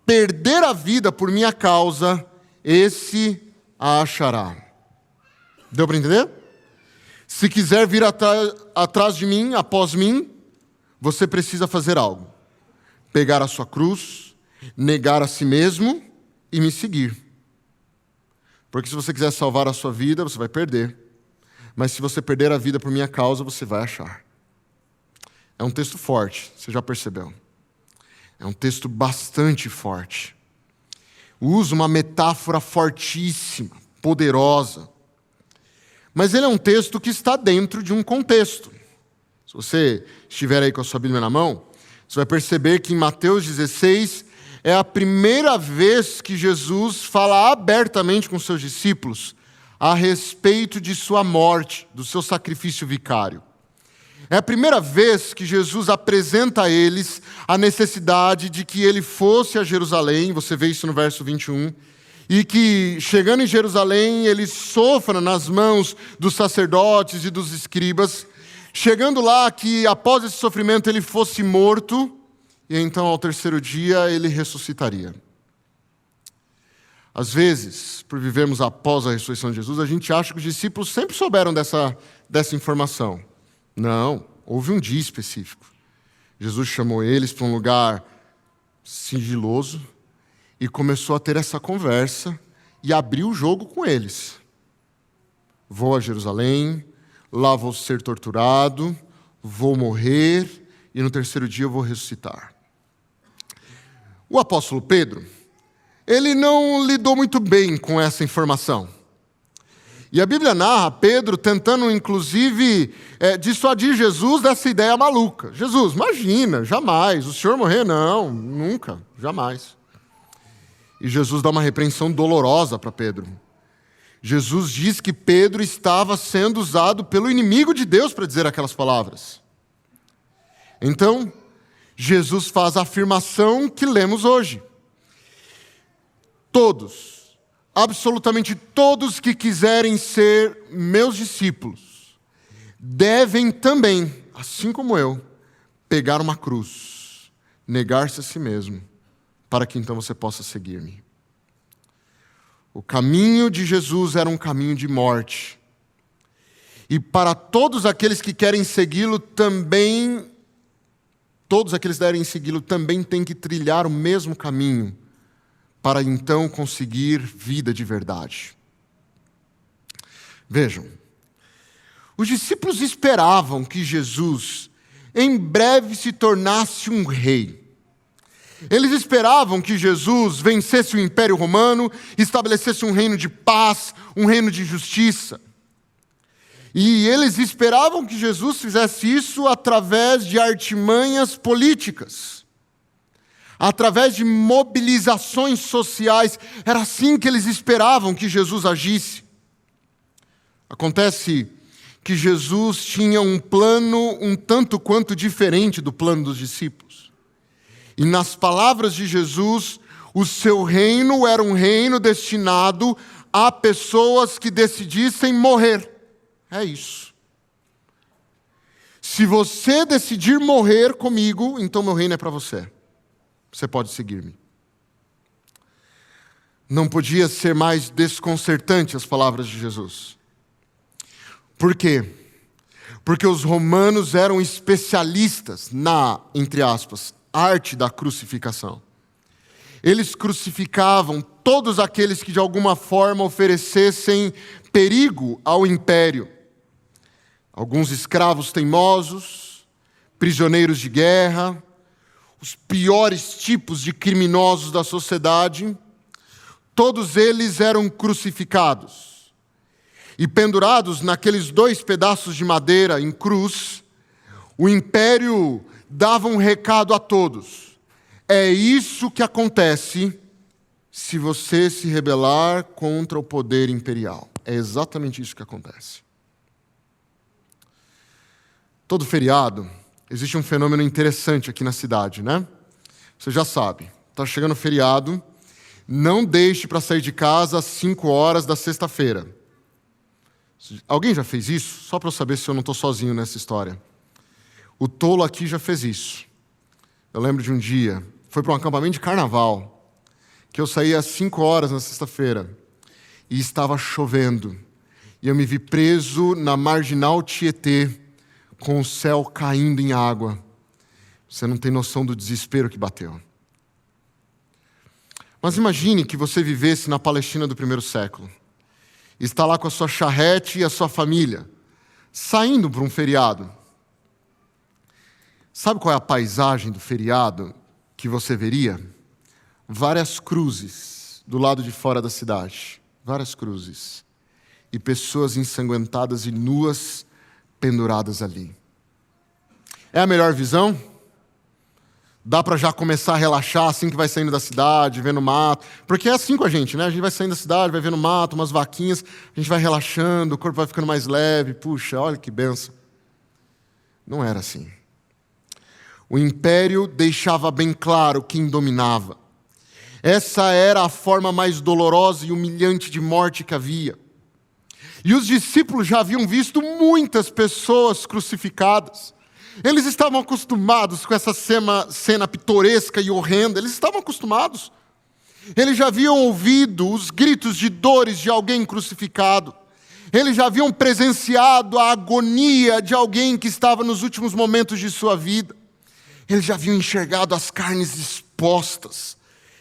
perder a vida por minha causa, esse a achará. Deu para entender? Se quiser vir atrás de mim, após mim, você precisa fazer algo. Pegar a sua cruz, negar a si mesmo e me seguir. Porque se você quiser salvar a sua vida, você vai perder. Mas se você perder a vida por minha causa, você vai achar. É um texto forte, você já percebeu. É um texto bastante forte. Usa uma metáfora fortíssima, poderosa. Mas ele é um texto que está dentro de um contexto. Se você estiver aí com a sua Bíblia na mão, você vai perceber que em Mateus 16 é a primeira vez que Jesus fala abertamente com seus discípulos a respeito de sua morte, do seu sacrifício vicário. É a primeira vez que Jesus apresenta a eles a necessidade de que ele fosse a Jerusalém, você vê isso no verso 21, e que, chegando em Jerusalém, ele sofra nas mãos dos sacerdotes e dos escribas, chegando lá que, após esse sofrimento, ele fosse morto, e então, ao terceiro dia, ele ressuscitaria. Às vezes, por vivermos após a ressurreição de Jesus, a gente acha que os discípulos sempre souberam dessa informação. Não, houve um dia específico. Jesus chamou eles para um lugar sigiloso e começou a ter essa conversa e abriu o jogo com eles. Vou a Jerusalém, lá vou ser torturado, vou morrer e no terceiro dia eu vou ressuscitar. O apóstolo Pedro, ele não lidou muito bem com essa informação. E a Bíblia narra Pedro tentando, inclusive, dissuadir Jesus dessa ideia maluca. Jesus, imagina, jamais, o senhor morrer? Não, nunca, jamais. E Jesus dá uma repreensão dolorosa para Pedro. Jesus diz que Pedro estava sendo usado pelo inimigo de Deus para dizer aquelas palavras. Então, Jesus faz a afirmação que lemos hoje. Todos, absolutamente todos que quiserem ser meus discípulos, devem também, assim como eu, pegar uma cruz, negar-se a si mesmo, para que então você possa seguir-me. O caminho de Jesus era um caminho de morte. E para todos aqueles que querem segui-lo também, todos aqueles que querem segui-lo também têm que trilhar o mesmo caminho, para então conseguir vida de verdade. Vejam, os discípulos esperavam que Jesus em breve se tornasse um rei. Eles esperavam que Jesus vencesse o Império Romano, estabelecesse um reino de paz, um reino de justiça. E eles esperavam que Jesus fizesse isso através de artimanhas políticas, através de mobilizações sociais. Era assim que eles esperavam que Jesus agisse. Acontece que Jesus tinha um plano um tanto quanto diferente do plano dos discípulos. E nas palavras de Jesus, o seu reino era um reino destinado a pessoas que decidissem morrer. É isso. Se você decidir morrer comigo, então meu reino é para você. Você pode seguir-me. Não podia ser mais desconcertante as palavras de Jesus. Por quê? Porque os romanos eram especialistas na, entre aspas, arte da crucificação. Eles crucificavam todos aqueles que de alguma forma oferecessem perigo ao império. Alguns escravos teimosos, prisioneiros de guerra, os piores tipos de criminosos da sociedade, todos eles eram crucificados. E pendurados naqueles 2 pedaços de madeira em cruz, o império dava um recado a todos. É isso que acontece se você se rebelar contra o poder imperial. É exatamente isso que acontece. Todo feriado, existe um fenômeno interessante aqui na cidade, né? Você já sabe, está chegando o feriado, não deixe para sair de casa às 5 horas da sexta-feira. Alguém já fez isso? Só para eu saber se eu não estou sozinho nessa história. O tolo aqui já fez isso. Eu lembro de um dia, foi para um acampamento de carnaval, que eu saí às 5 horas na sexta-feira, e estava chovendo. E eu me vi preso na Marginal Tietê, com o céu caindo em água. Você não tem noção do desespero que bateu. Mas imagine que você vivesse na Palestina do primeiro século. Está lá com a sua charrete e a sua família, saindo para um feriado. Sabe qual é a paisagem do feriado que você veria? Várias cruzes do lado de fora da cidade. Várias cruzes. E pessoas ensanguentadas e nuas penduradas ali. É a melhor visão? Dá para já começar a relaxar assim que vai saindo da cidade, vendo mato. Porque é assim com a gente, né? A gente vai saindo da cidade, vai vendo mato, umas vaquinhas, a gente vai relaxando, o corpo vai ficando mais leve. Puxa, olha que bênção. Não era assim. O império deixava bem claro quem dominava. Essa era a forma mais dolorosa e humilhante de morte que havia. E os discípulos já haviam visto muitas pessoas crucificadas. Eles estavam acostumados com essa cena pitoresca e horrenda. Eles estavam acostumados. Eles já haviam ouvido os gritos de dores de alguém crucificado. Eles já haviam presenciado a agonia de alguém que estava nos últimos momentos de sua vida. Eles já haviam enxergado as carnes expostas.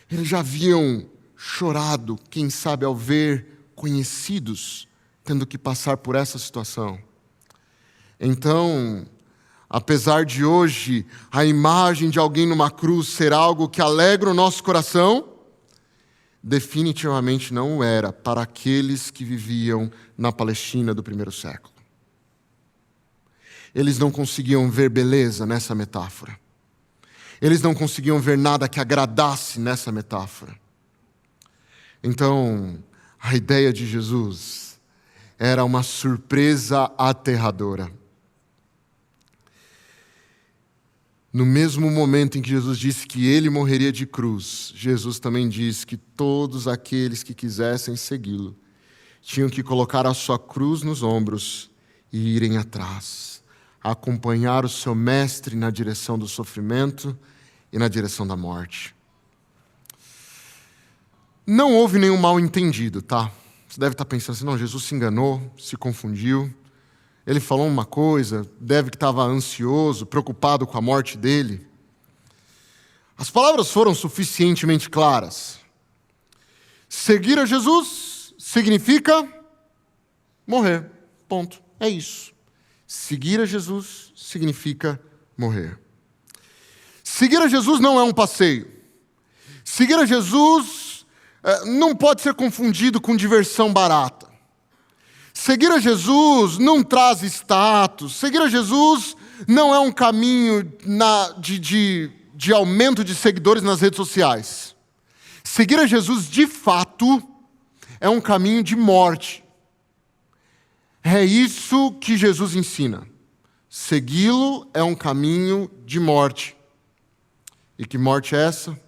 Eles já haviam chorado, quem sabe, ao ver conhecidos tendo que passar por essa situação. Então, apesar de hoje a imagem de alguém numa cruz ser algo que alegra o nosso coração, definitivamente não o era para aqueles que viviam na Palestina do primeiro século. Eles não conseguiam ver beleza nessa metáfora. Eles não conseguiam ver nada que agradasse nessa metáfora. Então, a ideia de Jesus era uma surpresa aterradora. No mesmo momento em que Jesus disse que ele morreria de cruz, Jesus também disse que todos aqueles que quisessem segui-lo tinham que colocar a sua cruz nos ombros e irem atrás, acompanhar o seu mestre na direção do sofrimento e na direção da morte. Não houve nenhum mal-entendido, tá? Você deve estar pensando assim, não, Jesus se enganou, se confundiu. Ele falou uma coisa, deve que estava ansioso, preocupado com a morte dele. As palavras foram suficientemente claras. Seguir a Jesus significa morrer. Ponto. É isso. Seguir a Jesus significa morrer. Seguir a Jesus não é um passeio. Seguir a Jesus não pode ser confundido com diversão barata. Seguir a Jesus não traz status. Seguir a Jesus não é um caminho de aumento de seguidores nas redes sociais. Seguir a Jesus, de fato, é um caminho de morte. É isso que Jesus ensina. Segui-lo é um caminho de morte. E que morte é essa?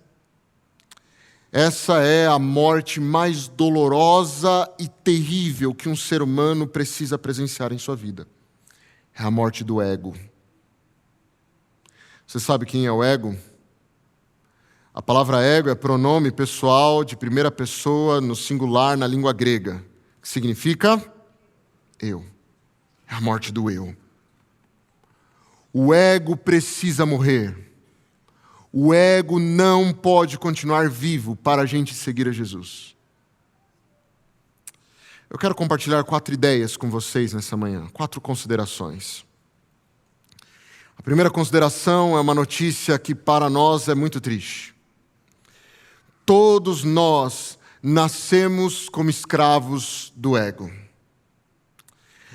Essa é a morte mais dolorosa e terrível que um ser humano precisa presenciar em sua vida. É a morte do ego. Você sabe quem é o ego? A palavra ego é pronome pessoal de primeira pessoa no singular na língua grega, que significa eu. É a morte do eu. O ego precisa morrer. O ego não pode continuar vivo para a gente seguir a Jesus. Eu quero compartilhar 4 ideias com vocês nessa manhã, 4 considerações. A primeira consideração é uma notícia que para nós é muito triste. Todos nós nascemos como escravos do ego.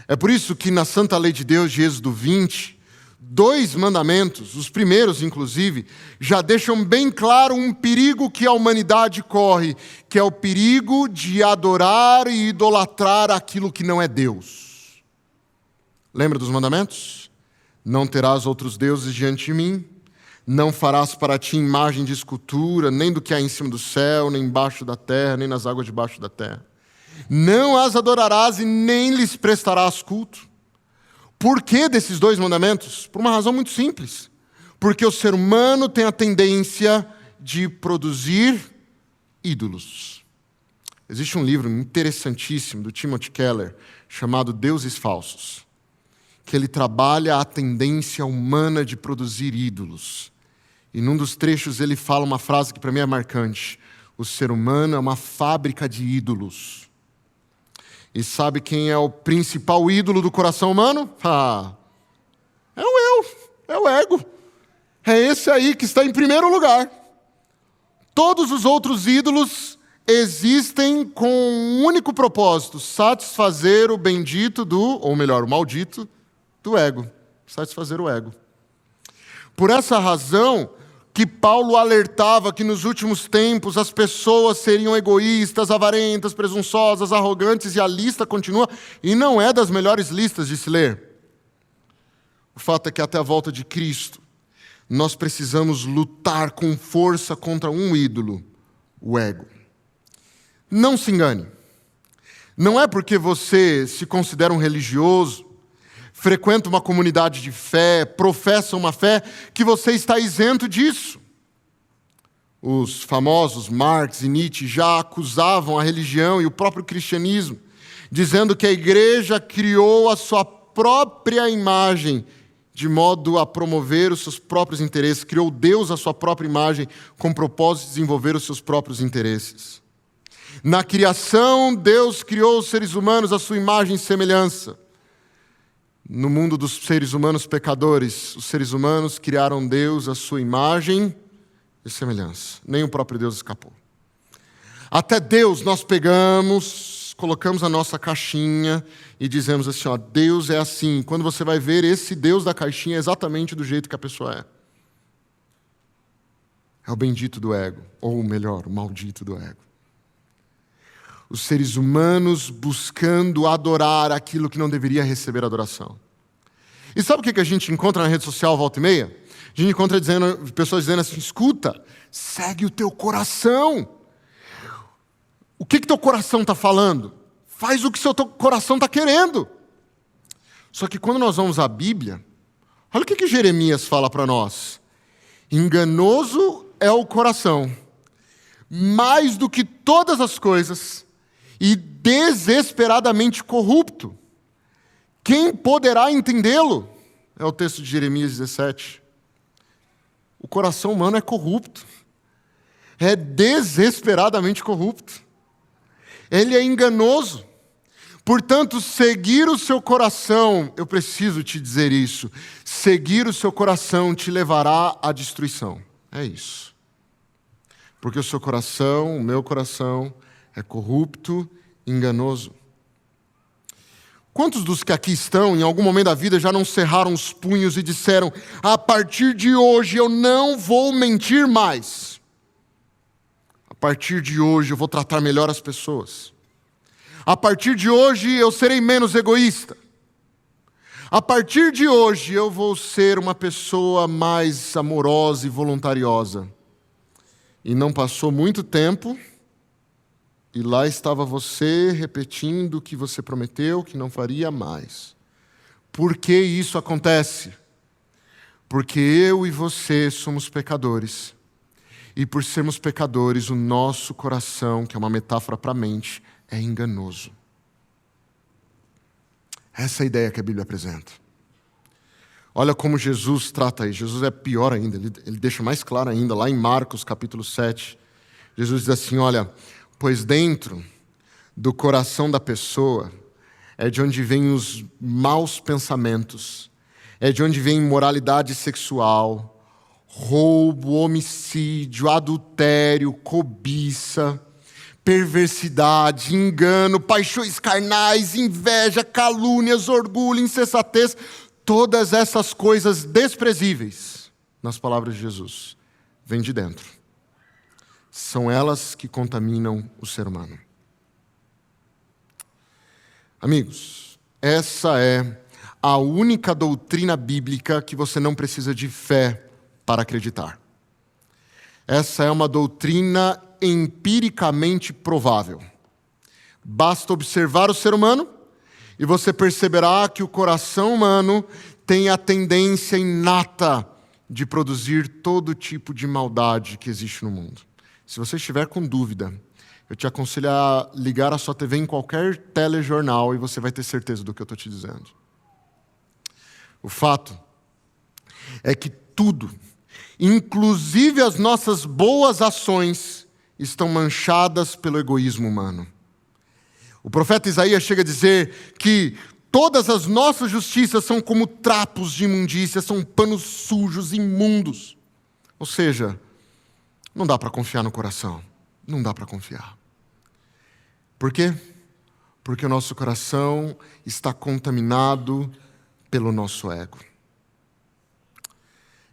É por isso que na Santa Lei de Deus, de Êxodo 20, 2 mandamentos, os primeiros inclusive, já deixam bem claro um perigo que a humanidade corre, que é o perigo de adorar e idolatrar aquilo que não é Deus. Lembra dos mandamentos? Não terás outros deuses diante de mim, não farás para ti imagem de escultura, nem do que há em cima do céu, nem embaixo da terra, nem nas águas debaixo da terra. Não as adorarás e nem lhes prestarás culto. Por que desses 2 mandamentos? Por uma razão muito simples. Porque o ser humano tem a tendência de produzir ídolos. Existe um livro interessantíssimo do Timothy Keller, chamado Deuses Falsos, que ele trabalha a tendência humana de produzir ídolos. E num dos trechos ele fala uma frase que para mim é marcante: o ser humano é uma fábrica de ídolos. E sabe quem é o principal ídolo do coração humano? É o eu, é o ego. É esse aí que está em primeiro lugar. Todos os outros ídolos existem com um único propósito: satisfazer o bendito ou melhor, o maldito do ego. Satisfazer o ego. Por essa razão que Paulo alertava que nos últimos tempos as pessoas seriam egoístas, avarentas, presunçosas, arrogantes, e a lista continua, e não é das melhores listas de se ler. O fato é que até a volta de Cristo, nós precisamos lutar com força contra um ídolo, o ego. Não se engane. Não é porque você se considera um religioso, frequenta uma comunidade de fé, professa uma fé, que você está isento disso. Os famosos Marx e Nietzsche já acusavam a religião e o próprio cristianismo, dizendo que a igreja criou a sua própria imagem, de modo a promover os seus próprios interesses, criou Deus à sua própria imagem, com o propósito de desenvolver os seus próprios interesses. Na criação, Deus criou os seres humanos à sua imagem e semelhança. No mundo dos seres humanos pecadores, os seres humanos criaram Deus à sua imagem e semelhança. Nem o próprio Deus escapou. Até Deus nós pegamos, colocamos a nossa caixinha e dizemos assim, ó, Deus é assim. Quando você vai ver, esse Deus da caixinha é exatamente do jeito que a pessoa é. É o bendito do ego, ou melhor, o maldito do ego. Os seres humanos buscando adorar aquilo que não deveria receber adoração. E sabe o que a gente encontra na rede social volta e meia? A gente encontra pessoas dizendo assim, escuta, segue o teu coração. O que teu coração está falando? Faz o que seu coração está querendo. Só que quando nós vamos à Bíblia, olha o que Jeremias fala para nós. Enganoso é o coração, mais do que todas as coisas, e desesperadamente corrupto. Quem poderá entendê-lo? É o texto de Jeremias 17. O coração humano é corrupto. É desesperadamente corrupto. Ele é enganoso. Portanto, seguir o seu coração, eu preciso te dizer isso, seguir o seu coração te levará à destruição. É isso. Porque o seu coração, o meu coração, é corrupto, enganoso. Quantos dos que aqui estão, em algum momento da vida, já não cerraram os punhos e disseram, a partir de hoje eu não vou mentir mais. A partir de hoje eu vou tratar melhor as pessoas. A partir de hoje eu serei menos egoísta. A partir de hoje eu vou ser uma pessoa mais amorosa e voluntariosa. E não passou muito tempo, e lá estava você repetindo o que você prometeu que não faria mais. Por que isso acontece? Porque eu e você somos pecadores. E por sermos pecadores, o nosso coração, que é uma metáfora para a mente, é enganoso. Essa é a ideia que a Bíblia apresenta. Olha como Jesus trata isso. Jesus é pior ainda, ele deixa mais claro ainda, lá em Marcos capítulo 7. Jesus diz assim, olha, pois dentro do coração da pessoa é de onde vêm os maus pensamentos, é de onde vem imoralidade sexual, roubo, homicídio, adultério, cobiça, perversidade, engano, paixões carnais, inveja, calúnias, orgulho, insensatez, todas essas coisas desprezíveis, nas palavras de Jesus, vêm de dentro. São elas que contaminam o ser humano. Amigos, essa é a única doutrina bíblica que você não precisa de fé para acreditar. Essa é uma doutrina empiricamente provável. Basta observar o ser humano E você perceberá que o coração humano tem a tendência inata de produzir todo tipo de maldade que existe no mundo. Se você estiver com dúvida, eu te aconselho a ligar a sua TV em qualquer telejornal e você vai ter certeza do que eu estou te dizendo. O fato é que tudo, inclusive as nossas boas ações, estão manchadas pelo egoísmo humano. O profeta Isaías chega a dizer que todas as nossas justiças são como trapos de imundícia, são panos sujos, imundos. Ou seja, não dá para confiar no coração. Não dá para confiar. Por quê? Porque o nosso coração está contaminado pelo nosso ego.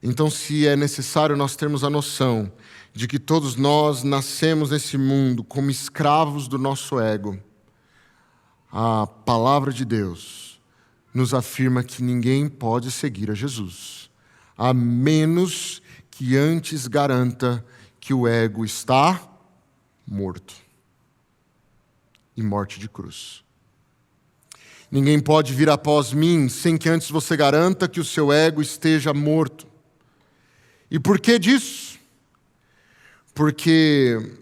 Então, se é necessário nós termos a noção de que todos nós nascemos nesse mundo como escravos do nosso ego, a palavra de Deus nos afirma que ninguém pode seguir a Jesus, a menos que antes garanta que o ego está morto. E morte de cruz. Ninguém pode vir após mim sem que antes você garanta que o seu ego esteja morto. E por que disso? Porque,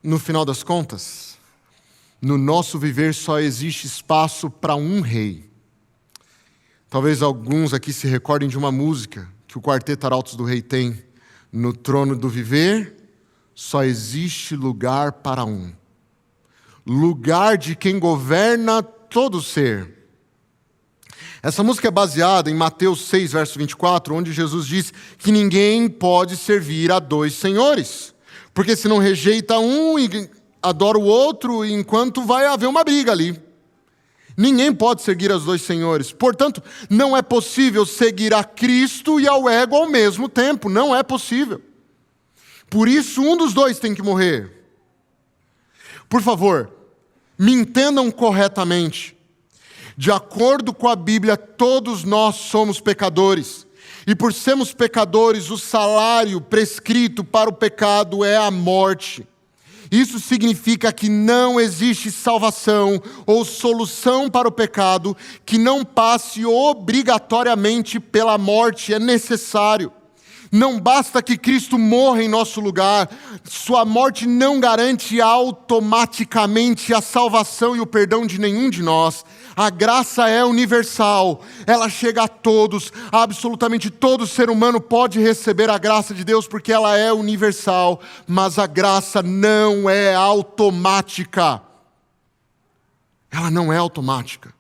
no final das contas, no nosso viver só existe espaço para um rei. Talvez alguns aqui se recordem de uma música que o Quarteto Arautos do Rei tem. No trono do viver, só existe lugar para um. Lugar de quem governa todo ser. Essa música é baseada em Mateus 6, verso 24, onde Jesus diz que ninguém pode servir a dois senhores. Porque se não rejeita um e adora o outro, enquanto vai haver uma briga ali. Ninguém pode seguir aos dois senhores. Portanto, não é possível seguir a Cristo e ao ego ao mesmo tempo. Não é possível. Por isso, um dos dois tem que morrer. Por favor, me entendam corretamente. De acordo com a Bíblia, todos nós somos pecadores. E por sermos pecadores, o salário prescrito para o pecado é a morte. Isso significa que não existe salvação ou solução para o pecado que não passe obrigatoriamente pela morte. É necessário. Não basta que Cristo morra em nosso lugar. Sua morte não garante automaticamente a salvação e o perdão de nenhum de nós. A graça é universal. Ela chega a todos. Absolutamente todo ser humano pode receber a graça de Deus porque ela é universal. Mas a graça não é automática. Ela não é automática.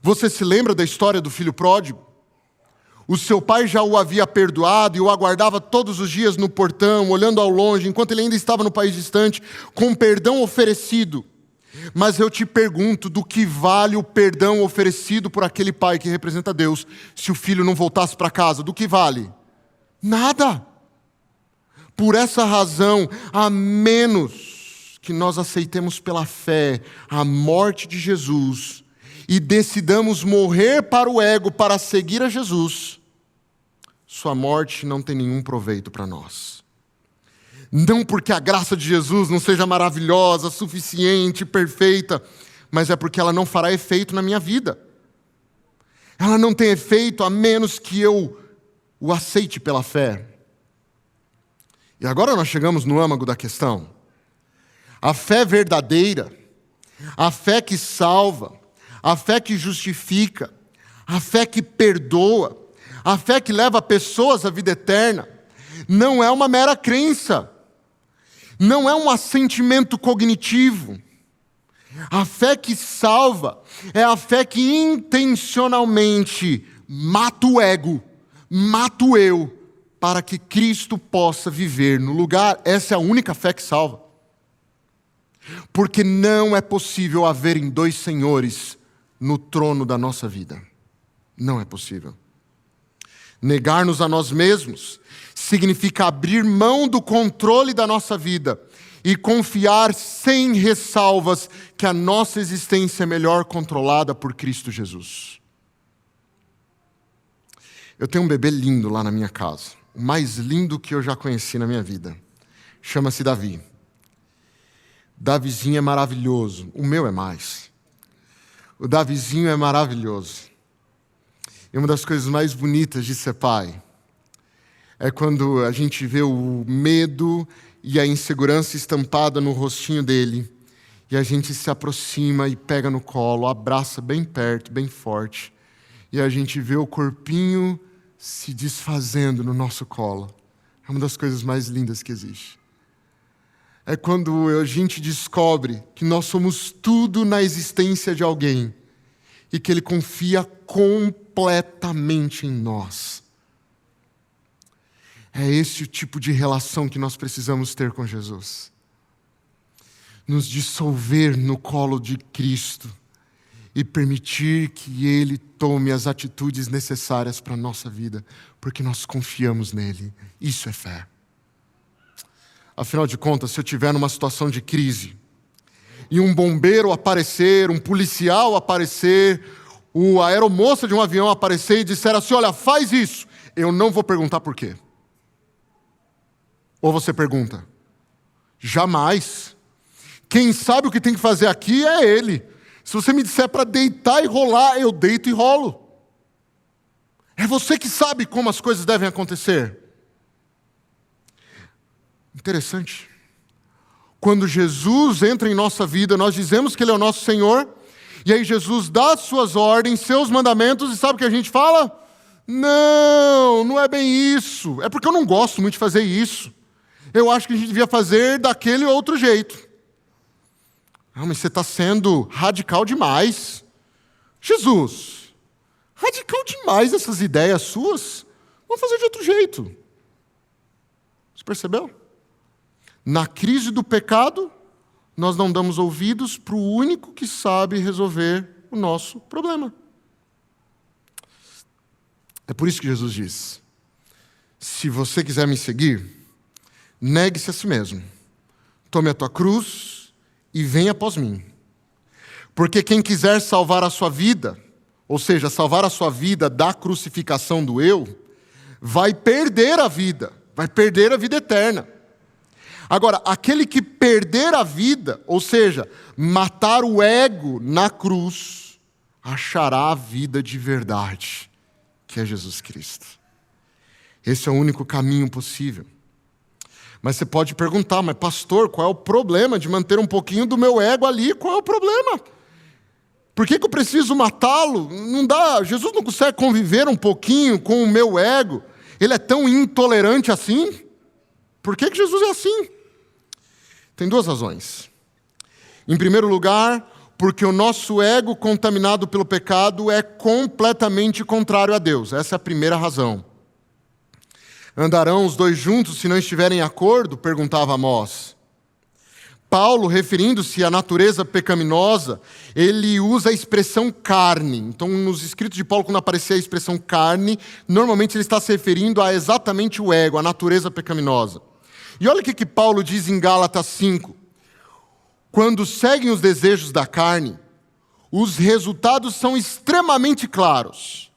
Você se lembra da história do filho pródigo? O seu pai já o havia perdoado e o aguardava todos os dias no portão, olhando ao longe, enquanto ele ainda estava no país distante, com perdão oferecido. Mas eu te pergunto, do que vale o perdão oferecido por aquele pai que representa Deus, se o filho não voltasse para casa? Do que vale? Nada. Por essa razão, a menos que nós aceitemos pela fé a morte de Jesus e decidamos morrer para o ego para seguir a Jesus, sua morte não tem nenhum proveito para nós. Não porque a graça de Jesus não seja maravilhosa, suficiente, perfeita, mas é porque ela não fará efeito na minha vida. Ela não tem efeito a menos que eu o aceite pela fé. E agora nós chegamos no âmago da questão. A fé verdadeira, a fé que salva, a fé que justifica, a fé que perdoa, a fé que leva pessoas à vida eterna, não é uma mera crença, não é um assentimento cognitivo. A fé que salva é a fé que intencionalmente mata o ego, mata o eu, para que Cristo possa viver no lugar. Essa é a única fé que salva. Porque não é possível haverem dois senhores no trono da nossa vida. Não é possível. Negar-nos a nós mesmos significa abrir mão do controle da nossa vida e confiar sem ressalvas que a nossa existência é melhor controlada por Cristo Jesus. Eu tenho um bebê lindo lá na minha casa, o mais lindo que eu já conheci na minha vida. Chama-se Davi. Davizinho é maravilhoso, o meu é mais. O Davizinho é maravilhoso. E uma das coisas mais bonitas de ser pai é quando a gente vê o medo e a insegurança estampada no rostinho dele, e a gente se aproxima e pega no colo, abraça bem perto, bem forte, e a gente vê o corpinho se desfazendo no nosso colo. É uma das coisas mais lindas que existe. É quando a gente descobre que nós somos tudo na existência de alguém e que ele confia completamente em nós. É esse o tipo de relação que nós precisamos ter com Jesus. Nos dissolver no colo de Cristo e permitir que Ele tome as atitudes necessárias para a nossa vida, porque nós confiamos nele. Isso é fé. Afinal de contas, se eu estiver numa situação de crise e um bombeiro aparecer, um policial aparecer, a aeromoça de um avião aparecer e disser assim, olha, faz isso, eu não vou perguntar por quê. Ou você pergunta? Jamais. Quem sabe o que tem que fazer aqui é ele. Se você me disser para deitar e rolar, eu deito e rolo. É você que sabe como as coisas devem acontecer. Interessante. Quando Jesus entra em nossa vida, nós dizemos que Ele é o nosso Senhor, e aí Jesus dá as suas ordens, seus mandamentos, e sabe o que a gente fala? Não é bem isso. É porque eu não gosto muito de fazer isso. Eu acho que a gente devia fazer daquele outro jeito. Mas você está sendo radical demais. Jesus, radical demais essas ideias suas. Vamos fazer de outro jeito. Você percebeu? Na crise do pecado, nós não damos ouvidos para o único que sabe resolver o nosso problema. É por isso que Jesus diz, se você quiser me seguir, negue-se a si mesmo, tome a tua cruz e venha após mim. Porque quem quiser salvar a sua vida, ou seja, salvar a sua vida da crucificação do eu, vai perder a vida eterna. Agora, aquele que perder a vida, ou seja, matar o ego na cruz, achará a vida de verdade, que é Jesus Cristo. Esse é o único caminho possível. Mas você pode perguntar, mas pastor, qual é o problema de manter um pouquinho do meu ego ali? Qual é o problema? Por que eu preciso matá-lo? Não dá, Jesus não consegue conviver um pouquinho com o meu ego? Ele é tão intolerante assim? Por que Jesus é assim? Tem duas razões. Em primeiro lugar, porque o nosso ego contaminado pelo pecado é completamente contrário a Deus. Essa é a primeira razão. Andarão os dois juntos se não estiverem em acordo? Perguntava Amós. Paulo, referindo-se à natureza pecaminosa, ele usa a expressão carne. Então, nos escritos de Paulo, quando aparecer a expressão carne, normalmente ele está se referindo a exatamente o ego, a natureza pecaminosa. E olha o que Paulo diz em Gálatas 5. Quando seguem os desejos da carne, os resultados são extremamente claros.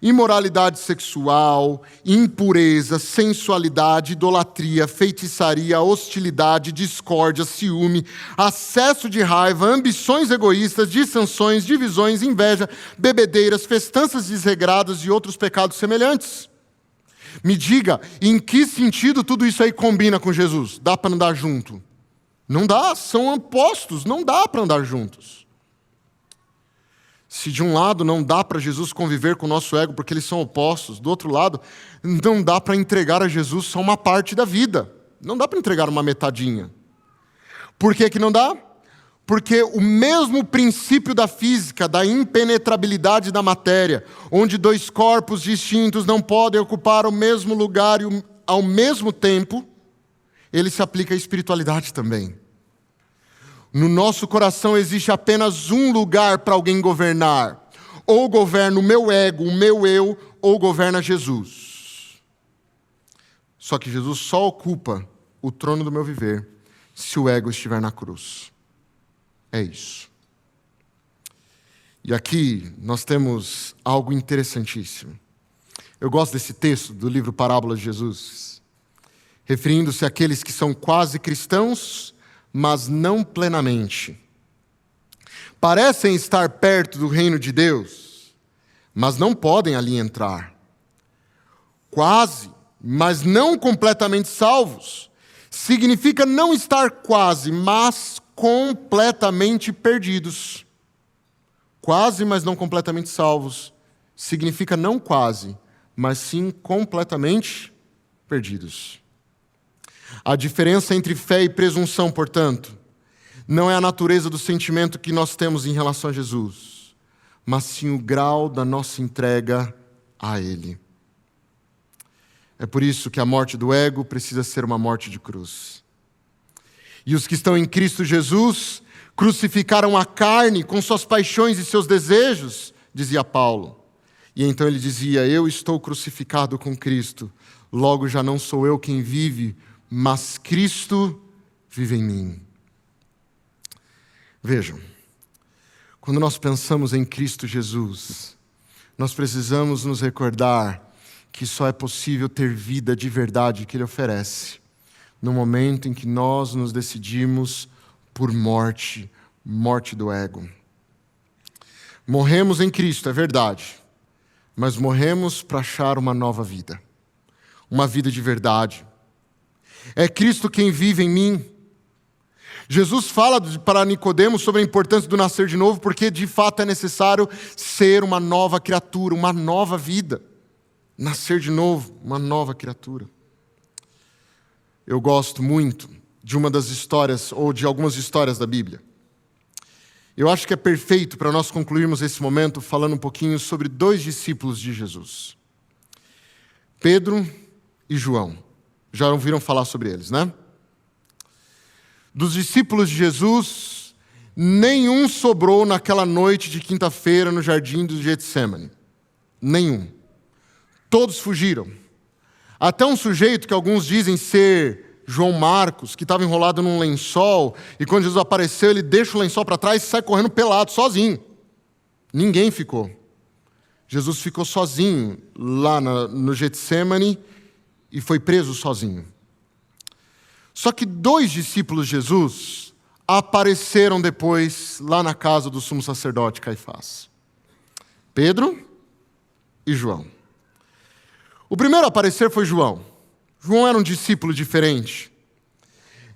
Imoralidade sexual, impureza, sensualidade, idolatria, feitiçaria, hostilidade, discórdia, ciúme, acesso de raiva, ambições egoístas, dissensões, divisões, inveja, bebedeiras, festanças desregradas e outros pecados semelhantes. Me diga, em que sentido tudo isso aí combina com Jesus? Dá para andar junto? Não dá, são opostos, não dá para andar juntos. Se de um lado não dá para Jesus conviver com o nosso ego porque eles são opostos, do outro lado não dá para entregar a Jesus só uma parte da vida. Não dá para entregar uma metadinha. Por que não dá? Porque o mesmo princípio da física, da impenetrabilidade da matéria, onde dois corpos distintos não podem ocupar o mesmo lugar e ao mesmo tempo, ele se aplica à espiritualidade também. No nosso coração existe apenas um lugar para alguém governar. Ou governa o meu ego, o meu eu, ou governa Jesus. Só que Jesus só ocupa o trono do meu viver se o ego estiver na cruz. É isso. E aqui nós temos algo interessantíssimo. Eu gosto desse texto do livro Parábolas de Jesus, referindo-se àqueles que são quase cristãos, mas não plenamente. parecem estar perto do reino de Deus, mas não podem ali entrar. Quase, mas não completamente salvos, significa não estar quase, mas completamente perdidos. Quase, mas não completamente salvos, significa não quase, mas sim completamente perdidos. A diferença entre fé e presunção, portanto, não é a natureza do sentimento que nós temos em relação a Jesus, mas sim o grau da nossa entrega a Ele. É por isso que a morte do ego precisa ser uma morte de cruz. E os que estão em Cristo Jesus crucificaram a carne com suas paixões e seus desejos, dizia Paulo. E então ele dizia: eu estou crucificado com Cristo, logo já não sou eu quem vive, mas Cristo vive em mim. Vejam, quando nós pensamos em Cristo Jesus, nós precisamos nos recordar que só é possível ter vida de verdade que Ele oferece no momento em que nós nos decidimos por morte do ego. Morremos em Cristo, é verdade, mas morremos para achar uma nova vida, uma vida de verdade. É Cristo quem vive em mim. Jesus fala para Nicodemo sobre a importância do nascer de novo, porque de fato é necessário ser uma nova criatura, uma nova vida. Nascer de novo, uma nova criatura. Eu gosto muito de uma das histórias, ou de algumas histórias da Bíblia. Eu acho que é perfeito para nós concluirmos esse momento falando um pouquinho sobre 2 discípulos de Jesus. Pedro e João. Já ouviram falar sobre eles, né? Dos discípulos de Jesus, nenhum sobrou naquela noite de quinta-feira no jardim do Getsêmani. Nenhum. Todos fugiram. Até um sujeito que alguns dizem ser João Marcos, que estava enrolado num lençol, e quando Jesus apareceu, ele deixa o lençol para trás e sai correndo pelado, sozinho. Ninguém ficou. Jesus ficou sozinho lá no Getsêmani e foi preso sozinho. Só que 2 discípulos de Jesus apareceram depois lá na casa do sumo sacerdote Caifás. Pedro e João. O primeiro a aparecer foi João. João era um discípulo diferente.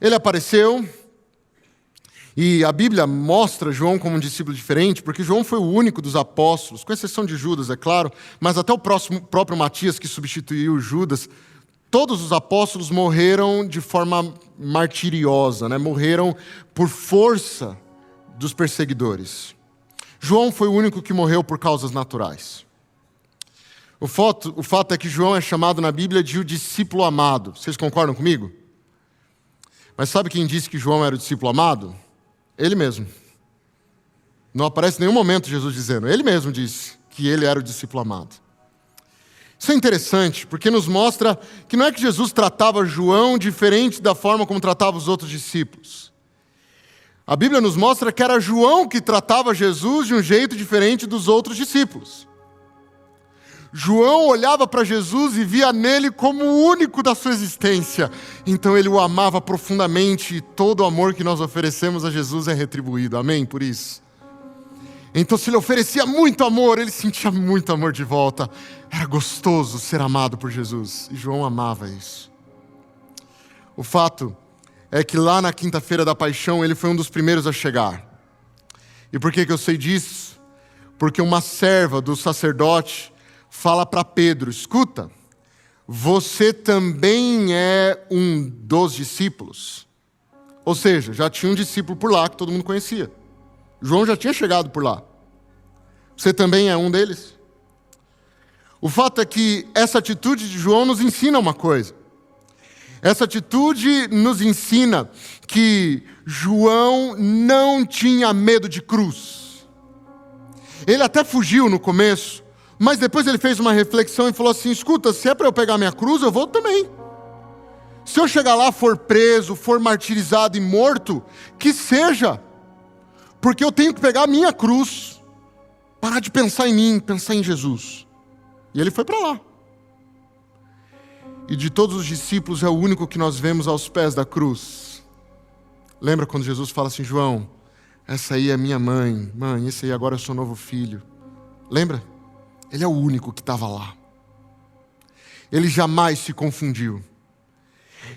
Ele apareceu, e a Bíblia mostra João como um discípulo diferente, porque João foi o único dos apóstolos, com exceção de Judas, é claro, mas até o próprio Matias, que substituiu Judas. Todos os apóstolos morreram de forma martiriosa, né? Morreram por força dos perseguidores. João foi o único que morreu por causas naturais. O fato é que João é chamado na Bíblia de o discípulo amado. Vocês concordam comigo? Mas sabe quem disse que João era o discípulo amado? Ele mesmo. Não aparece em nenhum momento Jesus dizendo. Ele mesmo disse que ele era o discípulo amado. Isso é interessante, porque nos mostra que não é que Jesus tratava João diferente da forma como tratava os outros discípulos. A Bíblia nos mostra que era João que tratava Jesus de um jeito diferente dos outros discípulos. João olhava para Jesus e via nele como o único da sua existência. Então ele o amava profundamente, e todo o amor que nós oferecemos a Jesus é retribuído. Amém? Por isso. Então, se ele oferecia muito amor, ele sentia muito amor de volta. Era gostoso ser amado por Jesus. E João amava isso. O fato é que lá na quinta-feira da paixão, ele foi um dos primeiros a chegar. E por que eu sei disso? Porque uma serva do sacerdote fala para Pedro: escuta, você também é um dos discípulos. Ou seja, já tinha um discípulo por lá que todo mundo conhecia. João já tinha chegado por lá. Você também é um deles? O fato é que essa atitude de João nos ensina uma coisa. Essa atitude nos ensina que João não tinha medo de cruz. Ele até fugiu no começo, mas depois ele fez uma reflexão e falou assim: escuta, se é para eu pegar minha cruz, eu vou também. Se eu chegar lá, for preso, for martirizado e morto, que seja. Porque eu tenho que pegar a minha cruz, parar de pensar em mim, pensar em Jesus. E ele foi para lá. E de todos os discípulos é o único que nós vemos aos pés da cruz. Lembra quando Jesus fala assim: João, essa aí é minha mãe. Mãe, esse aí agora é o seu novo filho. Lembra? Ele é o único que estava lá. Ele jamais se confundiu.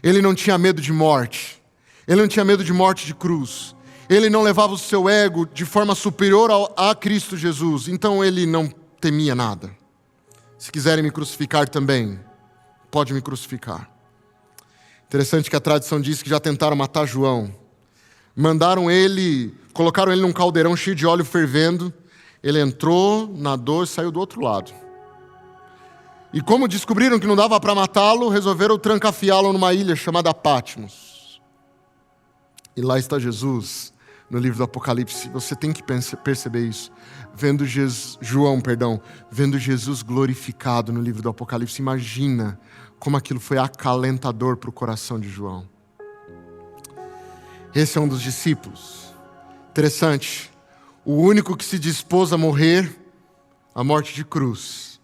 Ele não tinha medo de morte. Ele não tinha medo de morte de cruz. Ele não levava o seu ego de forma superior a Cristo Jesus. Então ele não temia nada. Se quiserem me crucificar também, pode me crucificar. Interessante que a tradição diz que já tentaram matar João. Colocaram ele num caldeirão cheio de óleo fervendo. Ele entrou, nadou e saiu do outro lado. E como descobriram que não dava para matá-lo, resolveram trancafiá-lo numa ilha chamada Patmos. E lá está Jesus, no livro do Apocalipse. Você tem que perceber isso. Vendo Jesus glorificado no livro do Apocalipse. Imagina como aquilo foi acalentador para o coração de João. Esse é um dos discípulos. Interessante. O único que se dispôs a morrer a morte de cruz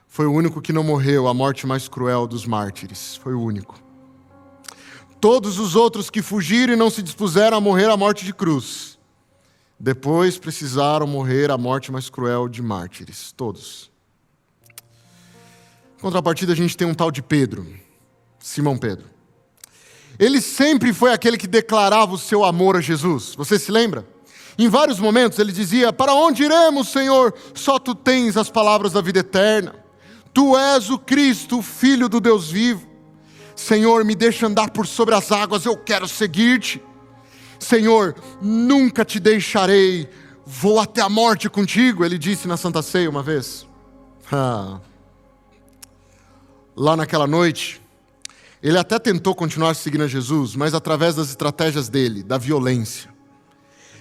foi o único que não morreu a morte mais cruel dos mártires. Foi o único. Todos os outros que fugiram e não se dispuseram a morrer a morte de cruz, depois precisaram morrer a morte mais cruel de mártires. Todos. Em contrapartida, a gente tem um tal de Pedro, Simão Pedro. Ele sempre foi aquele que declarava o seu amor a Jesus. Você se lembra? Em vários momentos ele dizia: para onde iremos, Senhor? Só Tu tens as palavras da vida eterna. Tu és o Cristo, o Filho do Deus vivo. Senhor, me deixa andar por sobre as águas, eu quero seguir-te. Senhor, nunca te deixarei, vou até a morte contigo, ele disse na Santa Ceia uma vez. Lá naquela noite, ele até tentou continuar seguindo a Jesus, mas através das estratégias dele, da violência.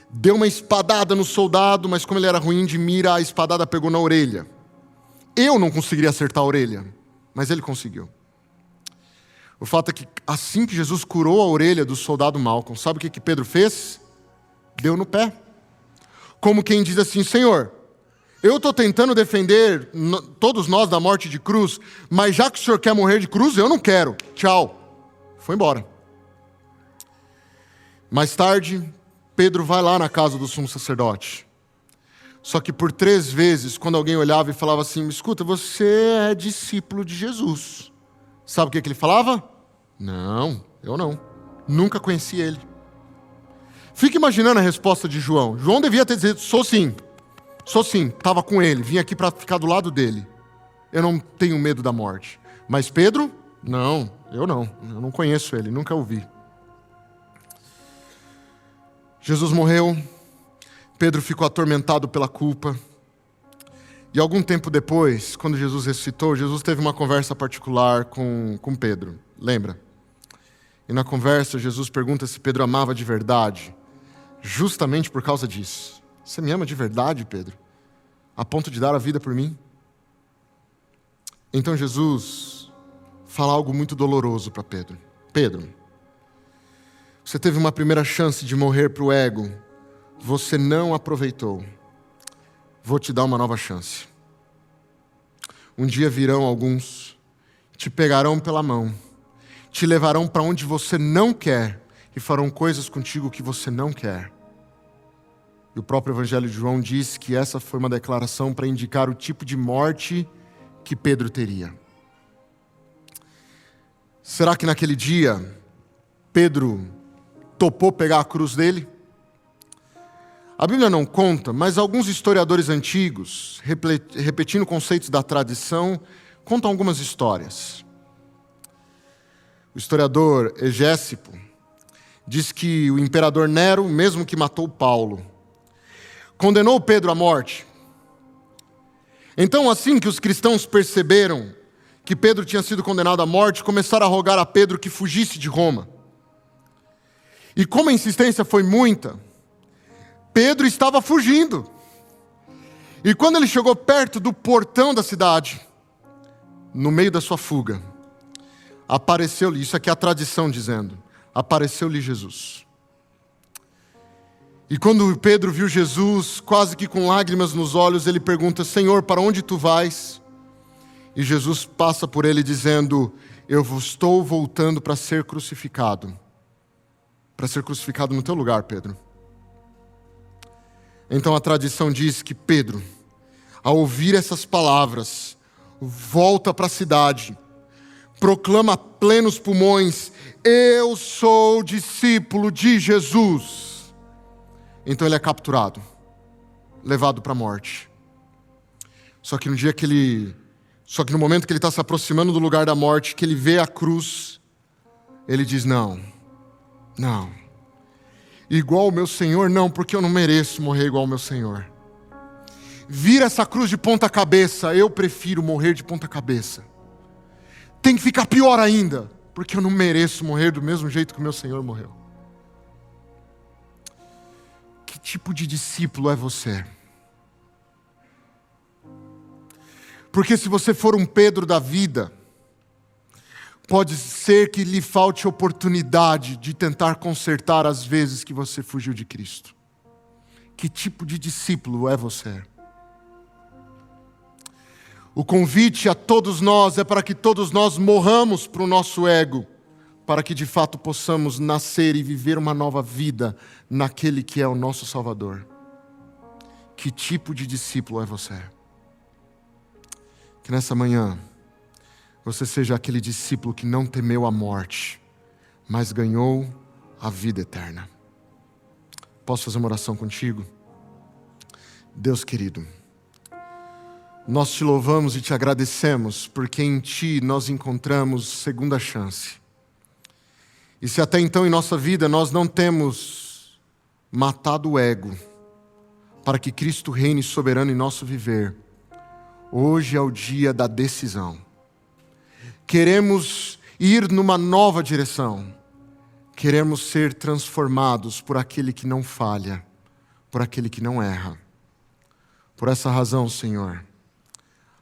Deu uma espadada no soldado, mas como ele era ruim de mira, a espadada pegou na orelha. Eu não conseguiria acertar a orelha, mas ele conseguiu. O fato é que assim que Jesus curou a orelha do soldado Malcolm, sabe o que Pedro fez? Deu no pé. Como quem diz assim: Senhor, eu estou tentando defender todos nós da morte de cruz, mas já que o Senhor quer morrer de cruz, eu não quero. Tchau. Foi embora. Mais tarde, Pedro vai lá na casa do sumo sacerdote. Só que por 3 vezes, quando alguém olhava e falava assim: escuta, você é discípulo de Jesus. Sabe o que ele falava? Não, eu não. Nunca conheci ele. Fica imaginando a resposta de João. João devia ter dito: sou sim, estava com ele, vim aqui para ficar do lado dele. Eu não tenho medo da morte. Mas Pedro? Não, eu não conheço ele, nunca o vi. Jesus morreu, Pedro ficou atormentado pela culpa. E algum tempo depois, quando Jesus ressuscitou, Jesus teve uma conversa particular com Pedro, lembra? E na conversa, Jesus pergunta se Pedro amava de verdade, justamente por causa disso. Você me ama de verdade, Pedro? A ponto de dar a vida por mim? Então Jesus fala algo muito doloroso para Pedro. Pedro, você teve uma primeira chance de morrer para o ego, você não aproveitou. Vou te dar uma nova chance. Um dia virão alguns, te pegarão pela mão, te levarão para onde você não quer e farão coisas contigo que você não quer. E o próprio Evangelho de João diz que essa foi uma declaração para indicar o tipo de morte que Pedro teria. Será que naquele dia Pedro topou pegar a cruz dele? A Bíblia não conta, mas alguns historiadores antigos, repetindo conceitos da tradição, contam algumas histórias. O historiador Egésipo diz que o imperador Nero, mesmo que matou Paulo, condenou Pedro à morte. Então, assim que os cristãos perceberam que Pedro tinha sido condenado à morte, começaram a rogar a Pedro que fugisse de Roma. E como a insistência foi muita, Pedro estava fugindo. E quando ele chegou perto do portão da cidade, no meio da sua fuga, apareceu-lhe, isso aqui é a tradição dizendo, apareceu-lhe Jesus. E quando Pedro viu Jesus, quase que com lágrimas nos olhos, ele pergunta: Senhor, para onde tu vais? E Jesus passa por ele dizendo: eu estou voltando para ser crucificado. Para ser crucificado no teu lugar, Pedro. Então a tradição diz que Pedro, ao ouvir essas palavras, volta para a cidade, proclama a plenos pulmões: eu sou discípulo de Jesus. Então ele é capturado, levado para a morte. Só que no momento que ele está se aproximando do lugar da morte, que ele vê a cruz, ele diz: não, igual o meu Senhor não, porque eu não mereço morrer igual ao meu Senhor. Vira essa cruz de ponta cabeça, eu prefiro morrer de ponta cabeça. Tem que ficar pior ainda, porque eu não mereço morrer do mesmo jeito que o meu Senhor morreu. Que tipo de discípulo é você? Porque se você for um Pedro da vida, pode ser que lhe falte oportunidade de tentar consertar as vezes que você fugiu de Cristo. Que tipo de discípulo é você? O convite a todos nós é para que todos nós morramos para o nosso ego, para que de fato possamos nascer e viver uma nova vida naquele que é o nosso Salvador. Que tipo de discípulo é você? Que nessa manhã você seja aquele discípulo que não temeu a morte, mas ganhou a vida eterna. Posso fazer uma oração contigo? Deus querido, nós te louvamos e te agradecemos, porque em ti nós encontramos segunda chance. E se até então em nossa vida nós não temos matado o ego, para que Cristo reine soberano em nosso viver, hoje é o dia da decisão. Queremos ir numa nova direção. Queremos ser transformados por aquele que não falha, por aquele que não erra. Por essa razão, Senhor,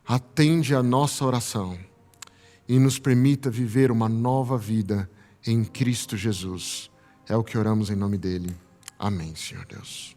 atende a nossa oração e nos permita viver uma nova vida em Cristo Jesus. É o que oramos em nome dele. Amém, Senhor Deus.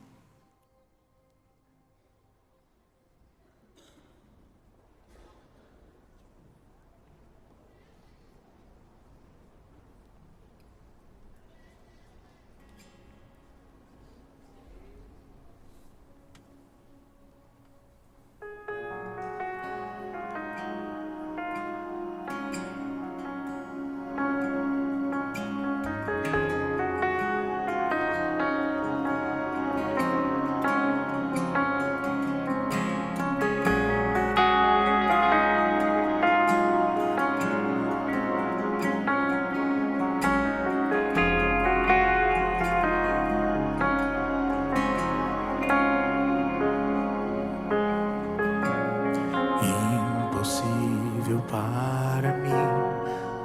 Impossível para mim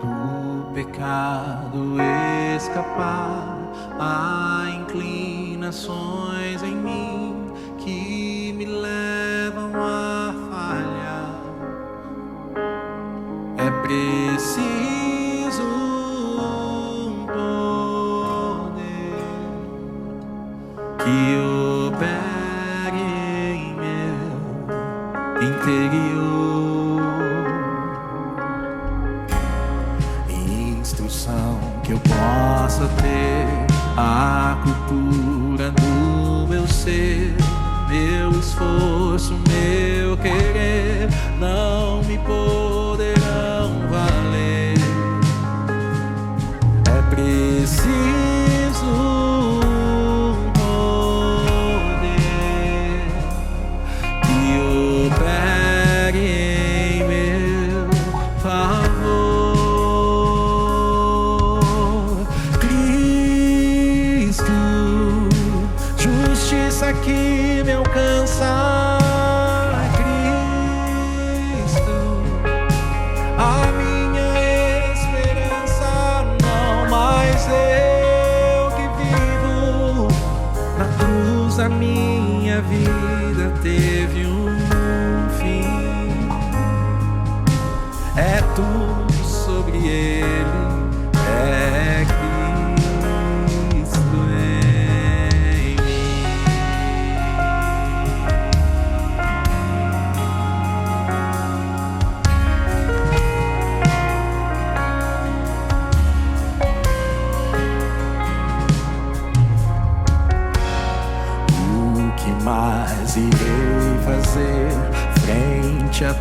do pecado escapar. Há inclinações em mim que me levam a falhar. É preciso um poder que opere em meu interior. Instrução que eu possa ter a cultura do meu ser, meu esforço, meu querer não me poderão valer. É preciso um poder que opere em meu favor. Cristo, justiça que me alcança. Cristo, a minha esperança, não mais eu que vivo. Na cruz a minha vida teve um fim. É tudo sobre ele, é Cristo em mim. O que mais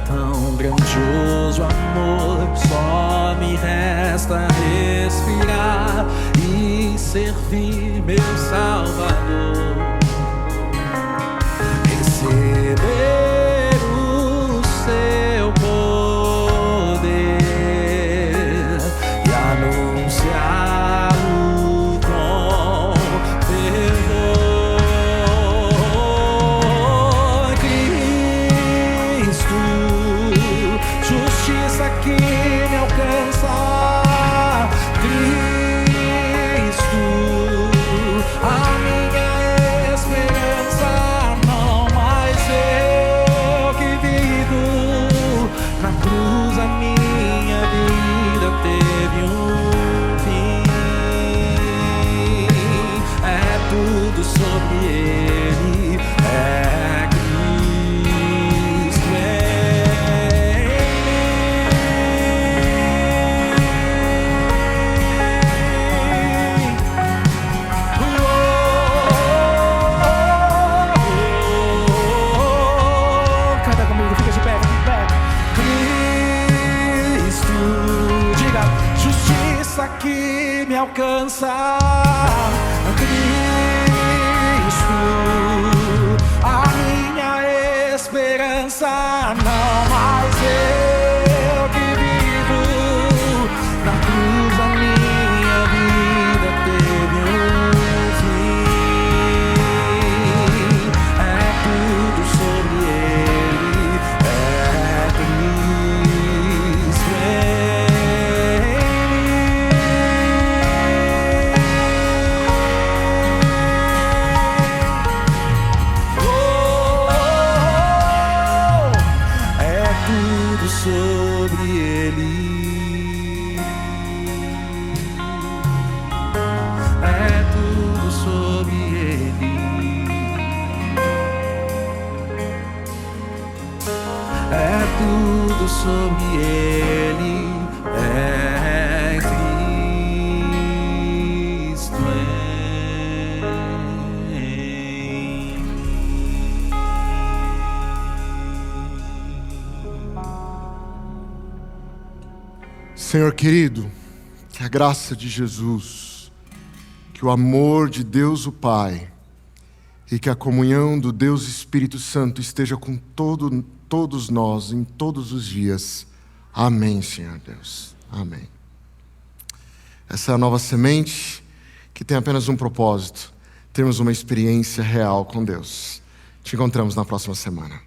tão grandioso amor, só me resta respirar e servir meu Salvador. Receber o seu poder e anunciá-lo com fervor. Cristo, justiça que me alcança. Cristo, a minha esperança. Não mais eu que vivo, na cruz a minha vida teve um fim. É tudo sobre Ele, é Cristo em Canta comigo, fica de pé, fica de pé. Cristo, diga, justiça que me alcança. Cristo, a minha esperança. Não mais eu que vivo, na cruz a minha vida teve um fim. É tudo sobre Ele, é Cristo em mim. É tudo sobre Ele. É tudo sobre Ele. É tudo sobre Ele. É Cristo em Senhor querido, que a graça de Jesus, que o amor de Deus o Pai e que a comunhão do Deus Espírito Santo esteja com todos nós em todos os dias. Amém, Senhor Deus. Amém. Essa é a nova semente que tem apenas um propósito: termos uma experiência real com Deus. Te encontramos na próxima semana.